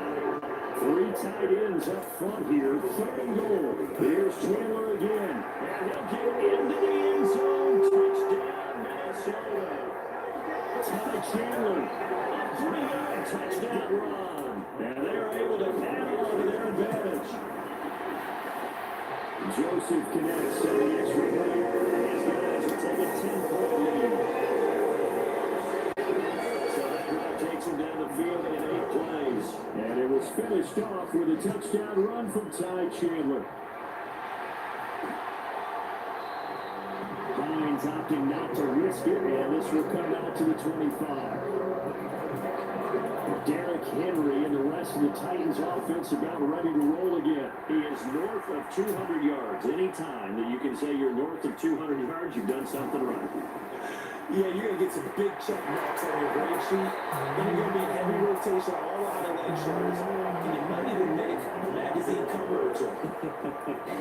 3 tight ends up front here. 3rd and goal. Here's Chandler again. And he'll get into the end zone. Touchdown, Minnesota. Ty Chandler. A 3-yard touchdown run. And they're able to handle over their advantage. Joseph connects on the extra point. His guys will take a 10-point lead. So that drive takes him down the field in 8 plays. And it was finished off with a touchdown run from Ty Chandler. Hines opting not to risk it, and this will come out to the 25. Derrick Henry and the rest of the Titans offense about ready to roll again. He is north of 200 yards. Any time that you can say you're north of 200 yards, you've done something right. Yeah, you're going to get some big check marks on your grade sheet. And you're going to be heavy rotation on all the highlight shows. And you might even make a magazine cover or two.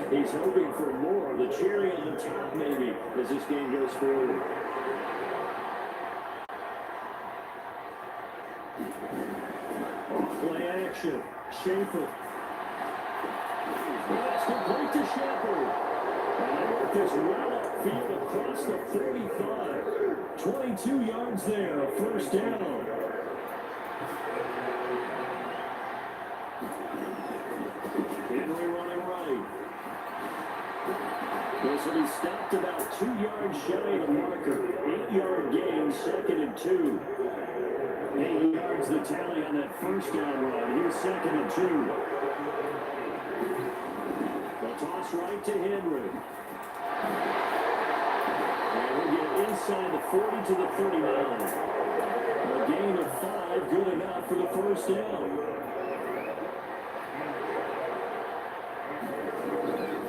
He's hoping for more. The cherry on the top, maybe, as this game goes forward. Play action. Schaefer. That's complete to Shepard. And they work this right upfield across the 45. 22 yards there, a 1st down. Henry running right. This will be stopped about 2 yards shy of the marker. 8-yard gain, 2nd and 2. 8 yards the tally on that 1st down run. Here's 2nd and 2. The toss right to Henry. And we'll get inside the 40 to the 39. A gain of 5, good enough for the 1st down.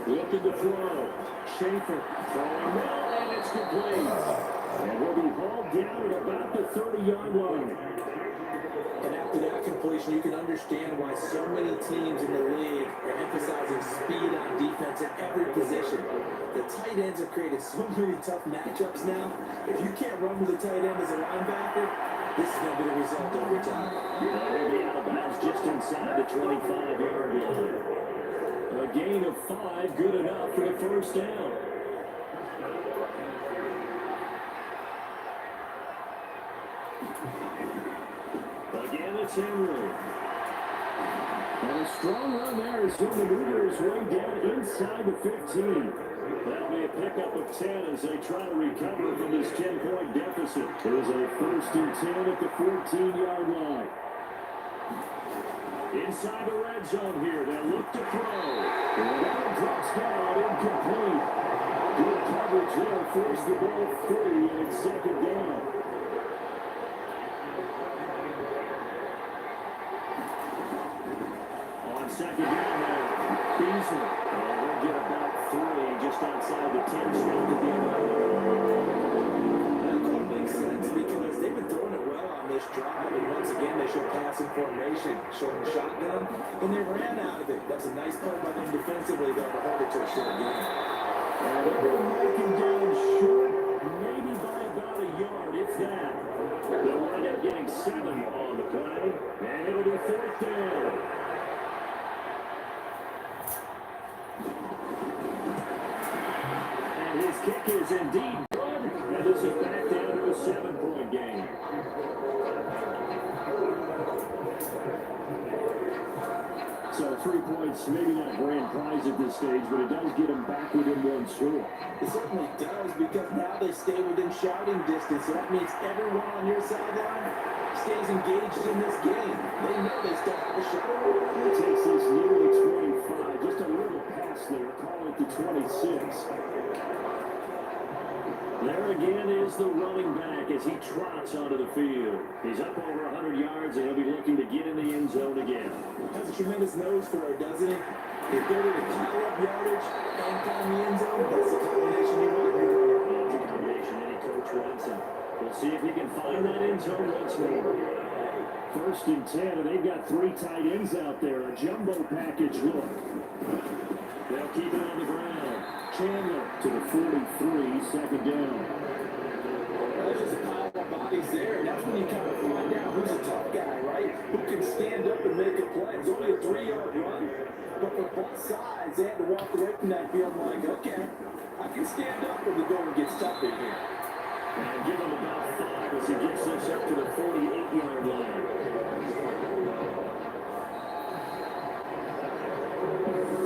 Looking to throw. Schaefer throwing well, and it's complete. And will be hauled down at about the 30-yard line. And after that completion, you can understand why so many teams in the league are emphasizing speed on defense at every position. The tight ends have created so many tough matchups now. If you can't run with a tight end as a linebacker, this is going to be the result every time. They'll be out of bounds just inside the 25-yard line. A gain of 5, good enough for the 1st down. Again, it's Henry. And a strong run there as he'll maneuver his way down inside the 15. That'll be a pickup of 10 as they try to recover from this 10-point deficit. There's a 1st and 10 at the 14-yard line. Inside the red zone here, they'll look to throw. And that drops down, incomplete. Good coverage there, force the ball free, and it's 2nd down. On 2nd down there, Beasley. And we'll get about 3 just outside the 10 straight to the end. crossing formation, showing the shotgun, and they ran out of it. That's a nice play by them defensively, though, to hold it to a short game. And they're going to mark him down short, maybe by about a yard, if that. They'll wind up getting 7 on the play, and it'll be 4th down. And his kick is indeed good, and this is back down to a 7-point game. So 3 points, maybe not grand prize at this stage, but it does get them back within 1 score. It certainly does, because now they stay within shouting distance. So that means everyone on your sideline stays engaged in this game. They know they still have a shot. It takes this nearly 25, just a little pass there, call it the 26. There again is the running back as he trots onto the field. He's up over 100 yards, and he'll be looking to get in the end zone again. Has a tremendous nose for it, doesn't he? The ability to pile up yardage and find the end zone, that's the combination you want. That's a combination any coach wants, and we'll see if he can find that end zone once more. 1st and 10, and they've got 3 tight ends out there, a jumbo package look. They'll keep it on the ground. Chandler to the 43, 2nd down. There's just a pile of bodies there, and that's when you kind of find out who's a tough guy, right? Who can stand up and make a play. It's only a 3-yard run, but for both sides, they had to walk away from that field like, okay, I can stand up when the going gets tough in here. And give him about 5 as he gets this up to the 48-yard line.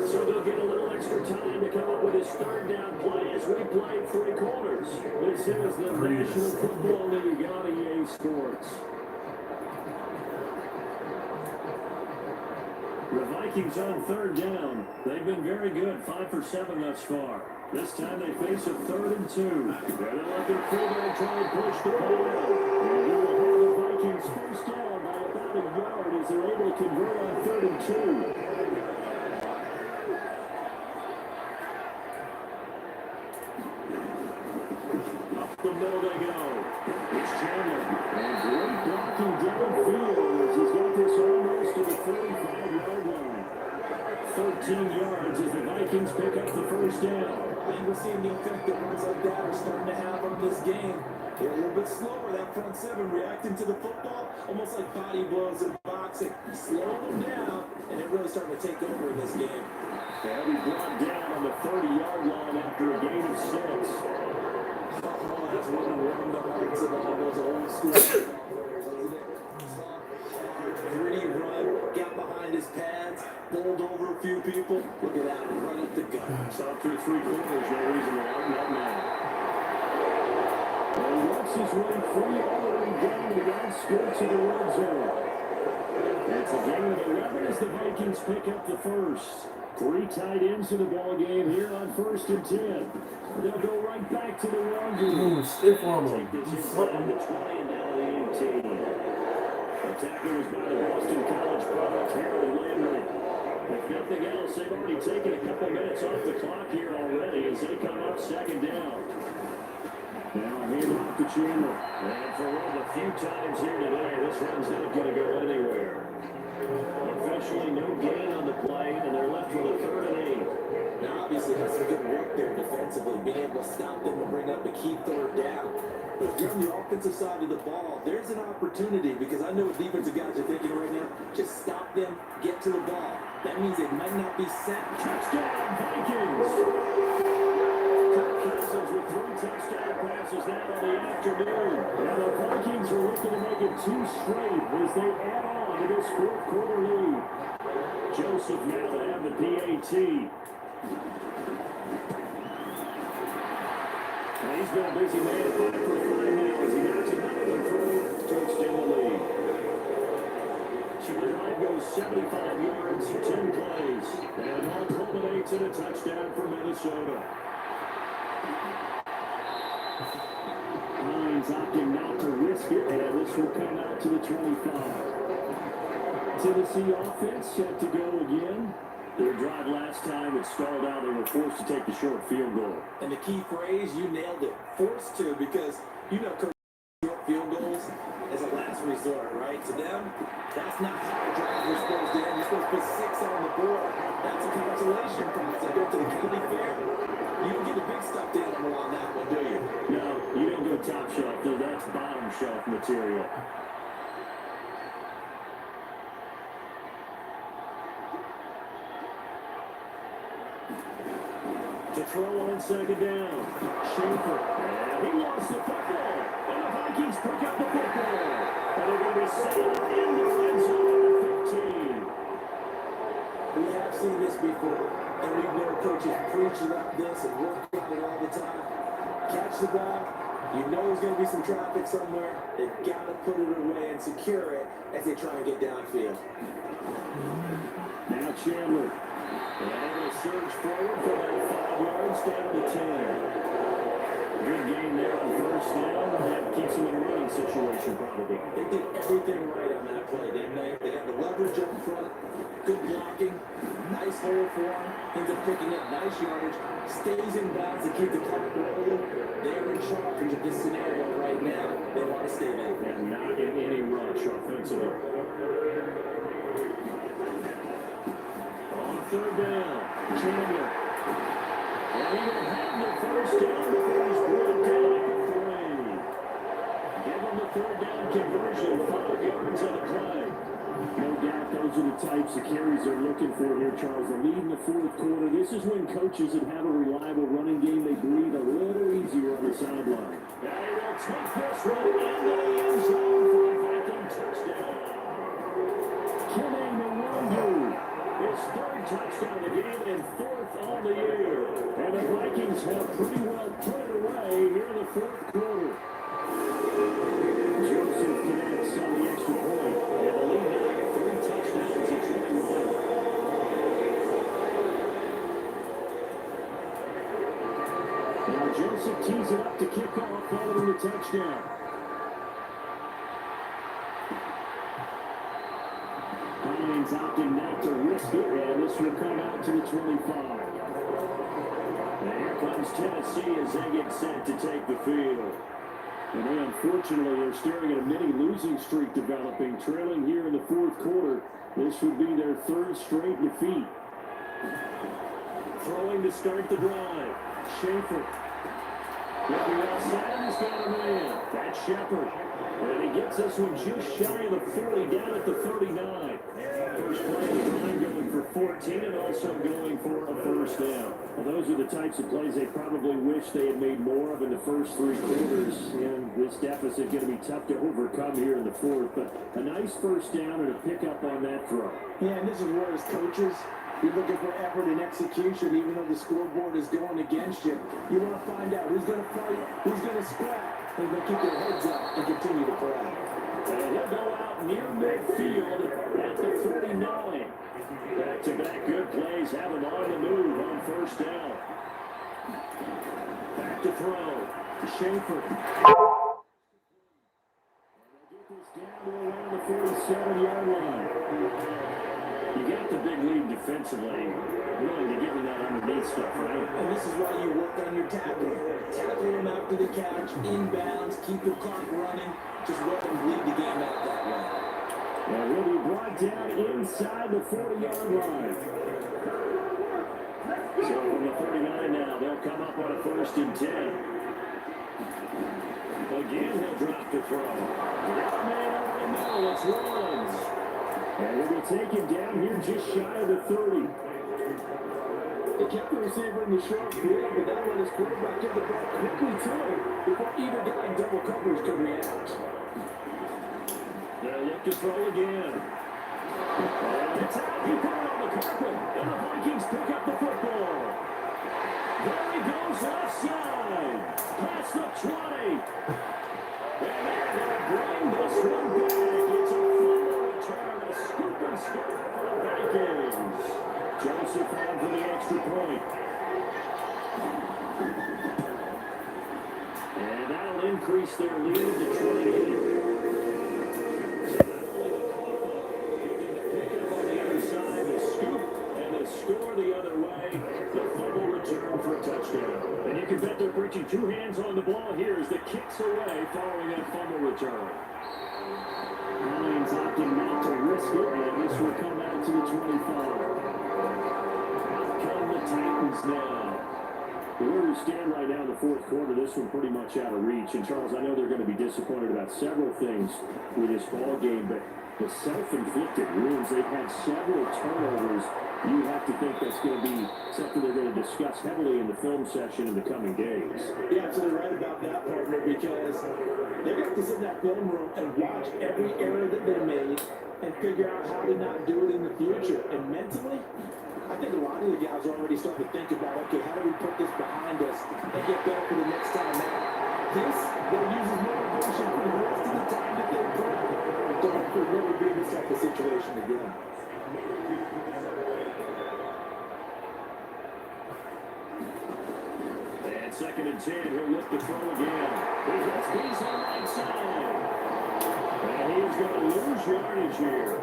So they'll get a little extra time to come up with his 3rd down play as we play 3 quarters. This is the National Football League on EA Sports. The Vikings on 3rd down. They've been very good, 5 for 7 thus far. This time they face a 3rd and 2. They'll let their fullback try and push the ball out. And he will have the Vikings 1st down by about a yard as they're able to convert on 3rd and 2. The middle they go. It's Chandler. And great blocking downfield as he's got this almost to the 45-yard line. 13 yards as the Vikings pick up the 1st down. And we're seeing the effect that runs like that are starting to have on this game. They're a little bit slower, that front 7 reacting to the football, almost like body blows in boxing. Slow them down, and they're really starting to take over in this game. They'll be brought down on the 30-yard line after a gain of 6. Oh, that's really warmed the hearts of all those old school footballers, isn't it? Gritty run, got behind his pads, bowled over a few people. Look at that, run up the gut. Saw through 3 quarters, no reason to line that man. And he works his way free all the way down to the outskirts of the red zone. It's a game of 11 as the Vikings pick up the 1st. 3 tight ends in the ball game here on 1st and 10. They'll go right back to the laundry. Stiff arm him. Take this inside the 20 and down to the 18. Attacker was by the Boston College product, Harold Landry. If nothing else, they've already taken a couple minutes off the clock here already as they come up 2nd down. Now hand off to Chandler. And for one of the few times here today, this run's not going to go anywhere. Officially no gain on the play, and they're left with a 3rd and 8. Now, obviously, that's some good work there defensively, being able to stop them and bring up a key 3rd down. But if you're on the offensive side of the ball, there's an opportunity, because I know what defensive guys are thinking right now. Just stop them, get to the ball. That means it might not be sacked. Touchdown, Vikings! Kirk Cousins with 3 touchdown passes now in the afternoon. Now the Vikings are looking to make it 2 straight as they add on to this 4th quarter lead. Joseph now to have the PAT. And he's been a busy man, 5 for 5 now as he knocks another one through to extend the lead. So the drive goes 75 yards, 10 plays, and it all culminates in a touchdown for Minnesota. Hines opting not to risk it, and this will come out to the 25. Tennessee offense set to go again. Their drive last time, it stalled out. They were forced to take the short field goal. And the key phrase, you nailed it. Forced to, because you know Coach short field goals as a last resort, right? To them, that's not how a drive was supposed to end. You're supposed to put 6 on the board. That's a consolation prize. I go to the county fair. You don't get the big stuffed animal on that one, do you? No, you don't go top shelf, though. That's bottom shelf material. To throw on second down. Schaefer. And he lost the football. And the Vikings pick up the football. And they're going to be set up in the red zone at the 15. We have seen this before, and we've known coaches preach about this and work on it all the time. Catch the ball. You know there's going to be some traffic somewhere. They've got to put it away and secure it as they try and get downfield. Now Chandler. And a surge forward for that 5 yards down to 10. Good game there on first down. That keeps them in a running situation probably. They did everything right on that play, didn't they? They had the leverage up front, good blocking, nice hole for him, ends up picking up nice yardage, stays in bounds to keep the clock rolling. They're in charge of this scenario right now. They want to stay there. And not in any rush offensively. On third down, Chandler. And he will have the first down before he's brought down at the 3. Give him the third down conversion, 5 yards on the play. No doubt those are the types of carries they're looking for here, Charles. The lead in the fourth quarter. This is when coaches that have a reliable running game, they breathe a little easier on the sideline. Now he will take this run into the end zone for a Viking touchdown. Kenny Nwangwu. His third touchdown of the game and 4th on the year. And the Vikings have pretty well put it away here in the fourth quarter. Joseph connects on the extra point. And the lead now at 3 touchdowns to 21. Now Joseph tees it up to kick off following the touchdown. Hines opting not to risk it, and this will come out to the 25. And here comes Tennessee as they get set to take the field. And they, unfortunately, are staring at a mini losing streak developing, trailing here in the fourth quarter. This would be their 3rd straight defeat. Throwing to start the drive. Schaefer. Looking outside, he's got a man. That's Shepard. And he gets this one just shy of the 40, down at the 39. First play of the time going for 14 and also going for a first down. Well, those are the types of plays they probably wish they had made more of in the first 3 quarters. And this deficit going to be tough to overcome here in the fourth. But a nice first down and a pickup on that throw. Yeah, and this is where as coaches, you're looking for effort and execution, even though the scoreboard is going against you. You want to find out who's going to fight, who's going to scrap. They're going to keep their heads up and continue to play. And he'll go out near midfield at the 49. Back-to-back good plays have him on the move on first down. Back to throw. Schaefer. Get this down to around the 47-yard line. You got the big lead defensively, willing to give him that underneath stuff, right? And this is why you work on your tackling. Tackle him after the catch, inbounds, keep the clock running. Just let him bleed the game out that way. And will be brought down inside the 40-yard line. So from the 39 now, they'll come up on a 1st and 10. Again, he'll drop the throw. That man over the middle, it's Rollins. And we will take him down here just shy of the 30. They kept the receiver in the short field, but that let his quarterback get the ball quickly to him before either guy in double coverage could react. They'll look to throw again. And it's out. He put it on the carpet. And the Vikings pick up the football. There he goes left side. Past the 20. And they're going to bring this one back. It's a fumble return. A scoop and score for the Vikings. Joseph on for the extra point. And that'll increase their lead to 28. Score the other way, the fumble return for a touchdown. And you can bet they're preaching 2 hands. hands on the ball here as the kick's away following that fumble return. Lions opting not to risk it, and this will come out to the 25. Out come the Titans now. Where we stand right now in the fourth quarter, this one pretty much out of reach. And Charles, I know they're going to be disappointed about several things with this ball game, but the self-inflicted wounds, they've had several turnovers. You have to think that's going to be something they're going to discuss heavily in the film session in the coming days. You're absolutely right about that, partner, because they're going to have to sit in that film room and watch every error that they made and figure out how to not do it in the future. And mentally, I think a lot of the guys are already starting to think about, okay, how do we put this behind us and get better for the next time out? This, they'll use as motivation for the rest of the time that they play. Don't have to never be in this type of situation again. And 2nd and 10, he'll look to throw again. He's on the right side. And he's going to lose yardage here.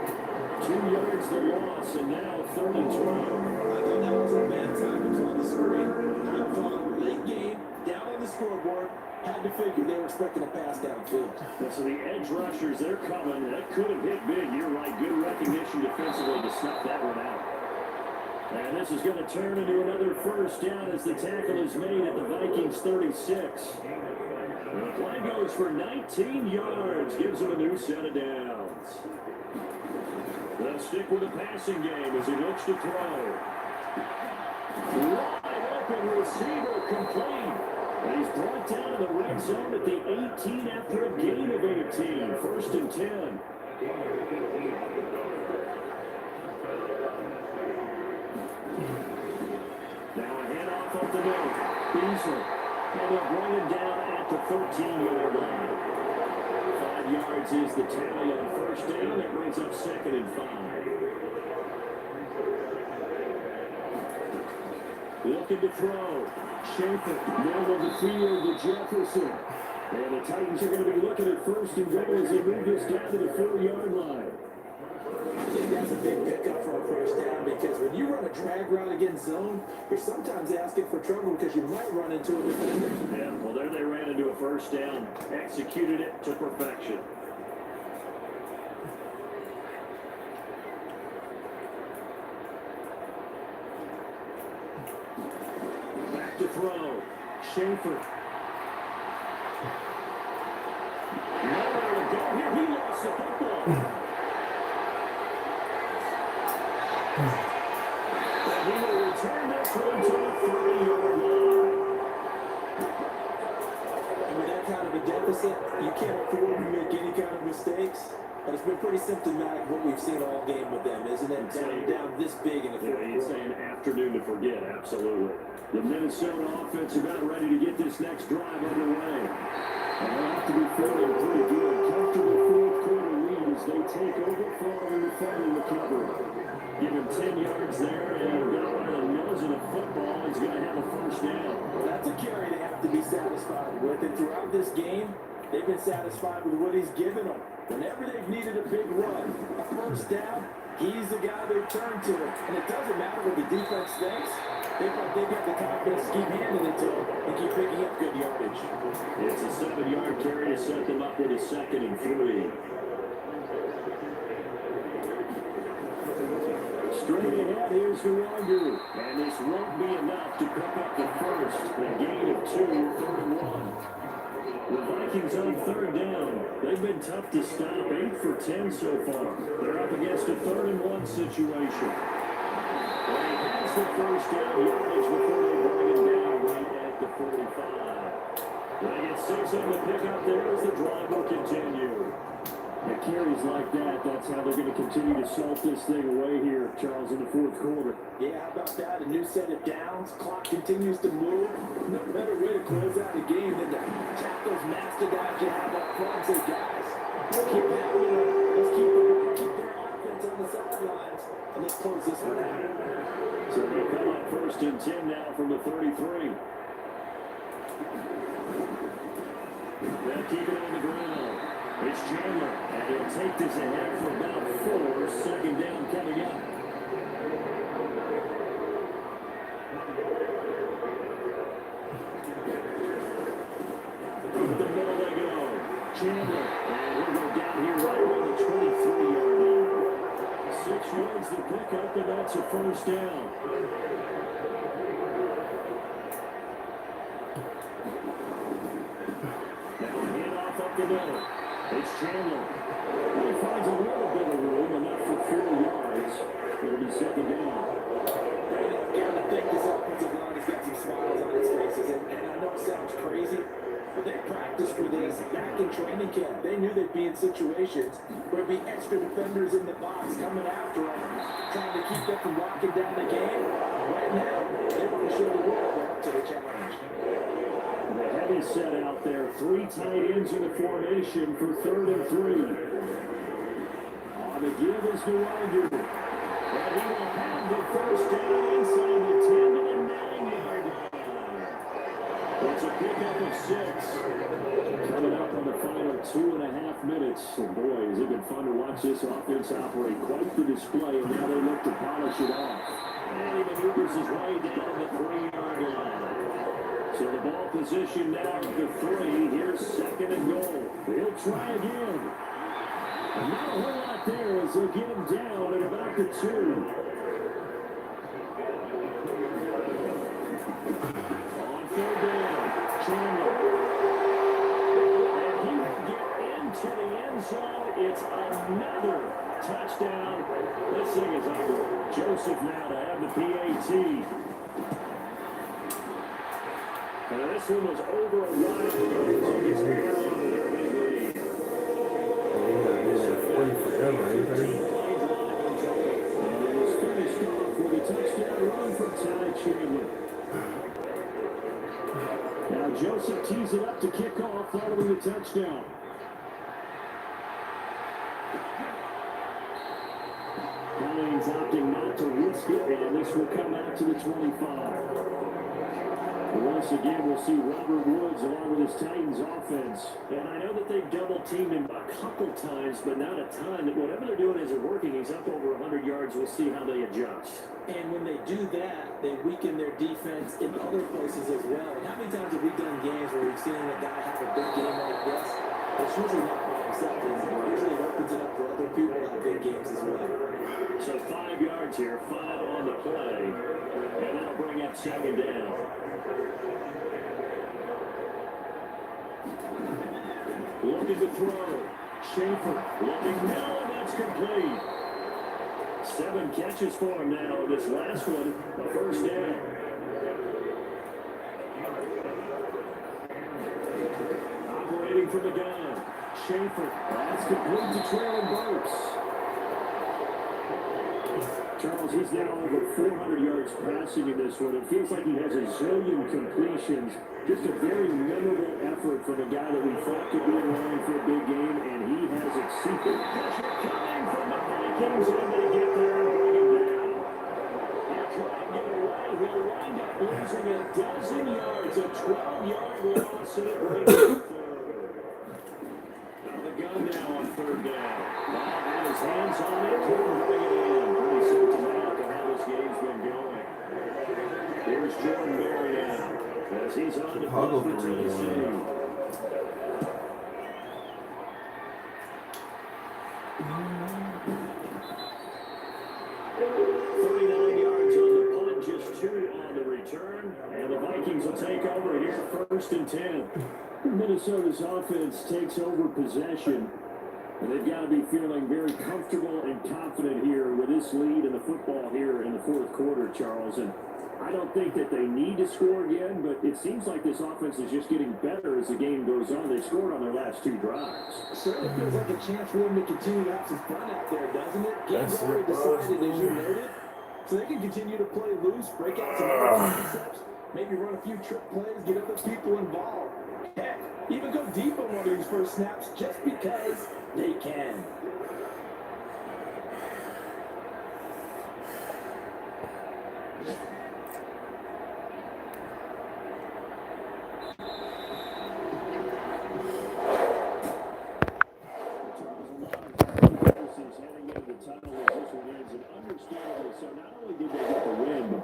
2 yards the loss, and now 3rd and 12. I thought that was a bad time to on the screen. I thought late game, down on the scoreboard, had to figure they were expecting a pass downfield. So the edge rushers, they're coming. That could have hit big. You're right. Good recognition defensively to snuff that one out. And this is going to turn into another first down as the tackle is made at the Vikings 36. The play goes for 19 yards, gives them a new set of downs. They'll stick with the passing game as he looks to throw. Wide open receiver complete. And he's brought down in the red zone at the 18 after a gain of 18. 1st and 10. Now a handoff up the middle. Beasley. And they'll bring him down at the 13-yard line. 5 yards is the tally on 1st down. That brings up 2nd and 5. Looking to throw. Schaefer, middle of the field to Jefferson. And the Titans are going to be looking at 1st and goal as they move this down to the 4-yard line. I think that's a big pickup for a first down because when you run a drag route against zone, you're sometimes asking for trouble because you might run into a defender. Yeah, well, there they ran into a first down, executed it to perfection. Back to throw. Schaefer. Nowhere to go here. He lost the football. And he will return this one to the 3-yard line. And with that kind of a deficit, you can't afford to make any kind of mistakes. But it's been pretty symptomatic what we've seen all game with them, isn't it? Down this big in the fourth quarter. You'd say an afternoon to forget, absolutely. The Minnesota offense about ready to get this next drive underway. And they'll have to be feeling pretty good. Comfortable fourth quarter lead as they take over following the final recovery. Give him 10 yards there and got by the nose of the football. He's going to have a first down. Well, that's a carry they have to be satisfied with. And throughout this game, they've been satisfied with what he's given them. Whenever they've needed a big run, a first down, he's the guy they turn to. And it doesn't matter what the defense thinks. They've got the confidence to keep handing it to him and keep picking up good yardage. It's a 7-yard carry to set them up with a 2nd and 3. Straight ahead, here's Huangu. And this won't be enough to pick up the first. A gain of 2, 3rd and 1. The Vikings on 3rd down. They've been tough to stop, 8 for 10 so far. They're up against a 3rd and 1 situation. And he has the first down yardage before they bring him down right at the 45. They get 6 on the pickup there as the drive will continue. And carries like that, that's how they're going to continue to salt this thing away here, Charles, in the fourth quarter. Yeah, how about that? A new set of downs. Clock continues to move. No better way to close out a game than to tap those mastodons you have up front and say, guys, let's keep having it. Let's keep their offense on the sidelines, and let's close this one out. So they come up 1st and 10 now from the 33. They'll keep it on the ground. It's Chandler, and he'll take this ahead for about 4. 2nd down coming up. It's a first down. Now a handoff up the middle. It's Chandler. He finds a little bit of room, enough for 4 yards. It'll be second down. I think this offensive line has got some smiles on its faces, and I know it sounds crazy, but they practiced for this back in training camp. They knew they'd be in situations where there'd be extra defenders in the box coming after them, trying to keep them from locking down the game. Right now, they want to show the world they're up to the challenge. The heavy set out there. 3 tight ends in the formation for 3rd and 3. On the give is Nwangu. But he will have the first down inside the 10 to the 9-yard line. It's a pickup of 6. Coming up on the final 2.5 minutes. And boy, has it been fun to watch this offense operate. Quite the display, and now they look to polish it off. And he maneuvers his way down the 3-yard line. So the ball position now at the 3. Here's 2nd and goal. He'll try again. And not a whole lot there as they'll get him down at about the 2. On 3rd down, Chandler. And he will get into the end zone. It's another touchdown. This thing is over. Joseph now to have the PAT. And this one was over a while ago, so he's held on to their big lead. And it was finished off with a touchdown run from Ty Chandler. Now Joseph tees it up to kick off following the touchdown. Hines opting not to risk it, and this will come out to the 25. Once again, we'll see Robert Woods along with his Titans offense. And I know that they've double-teamed him a couple times, but not a ton. Whatever they're doing isn't working. He's up over 100 yards. We'll see how they adjust. And when they do that, they weaken their defense in other places as well. And how many times have we done games where we've seen a guy have a big game like this? It's usually not by himself. It usually opens it up for other people to have big games as well. So 5 yards here, 5 on the play. And that'll bring up 2nd down. Looking to throw. Schaefer looking now, and that's complete. 7 catches for him now. This last one, a first down. Operating from the gun. Schaefer. That's complete to Traylon Burks. Charles, he's now over 400 yards passing in this one. It feels like he has a zillion completions. Just a very memorable effort from a guy that we thought could be in line for a big game, and he has exceeded. Pressure coming from the Vikings, and they get there and bring him down. He'll try and get away. He'll wind up losing a dozen yards, a 12-yard loss, and it brings him third. Now the gun now on 3rd down. Bob had his hands on it, couldn't bring it in. Pretty symptomatic of how this game's been going. Here's Jordan Berry now. As he's on the ball for Tennessee. 39 yards on the punt, just 2 on the return. And the Vikings will take over here, 1st and 10. Minnesota's offense takes over possession. And they've got to be feeling very comfortable and confident here with this lead in the football here in the 4th quarter, Charles. And I don't think that they need to score again, but it seems like this offense is just getting better as the game goes on. They scored on their last 2 drives. Certainly feels like a chance for them to continue to have some fun out there, doesn't it? Game's already decided, as you noted. So they can continue to play loose, break out some concepts, maybe run a few trick plays, get other people involved. Heck, even go deep on one of these first snaps just because they can. Heading into the title as this one ends, and understandably so. Not only did they get the win, but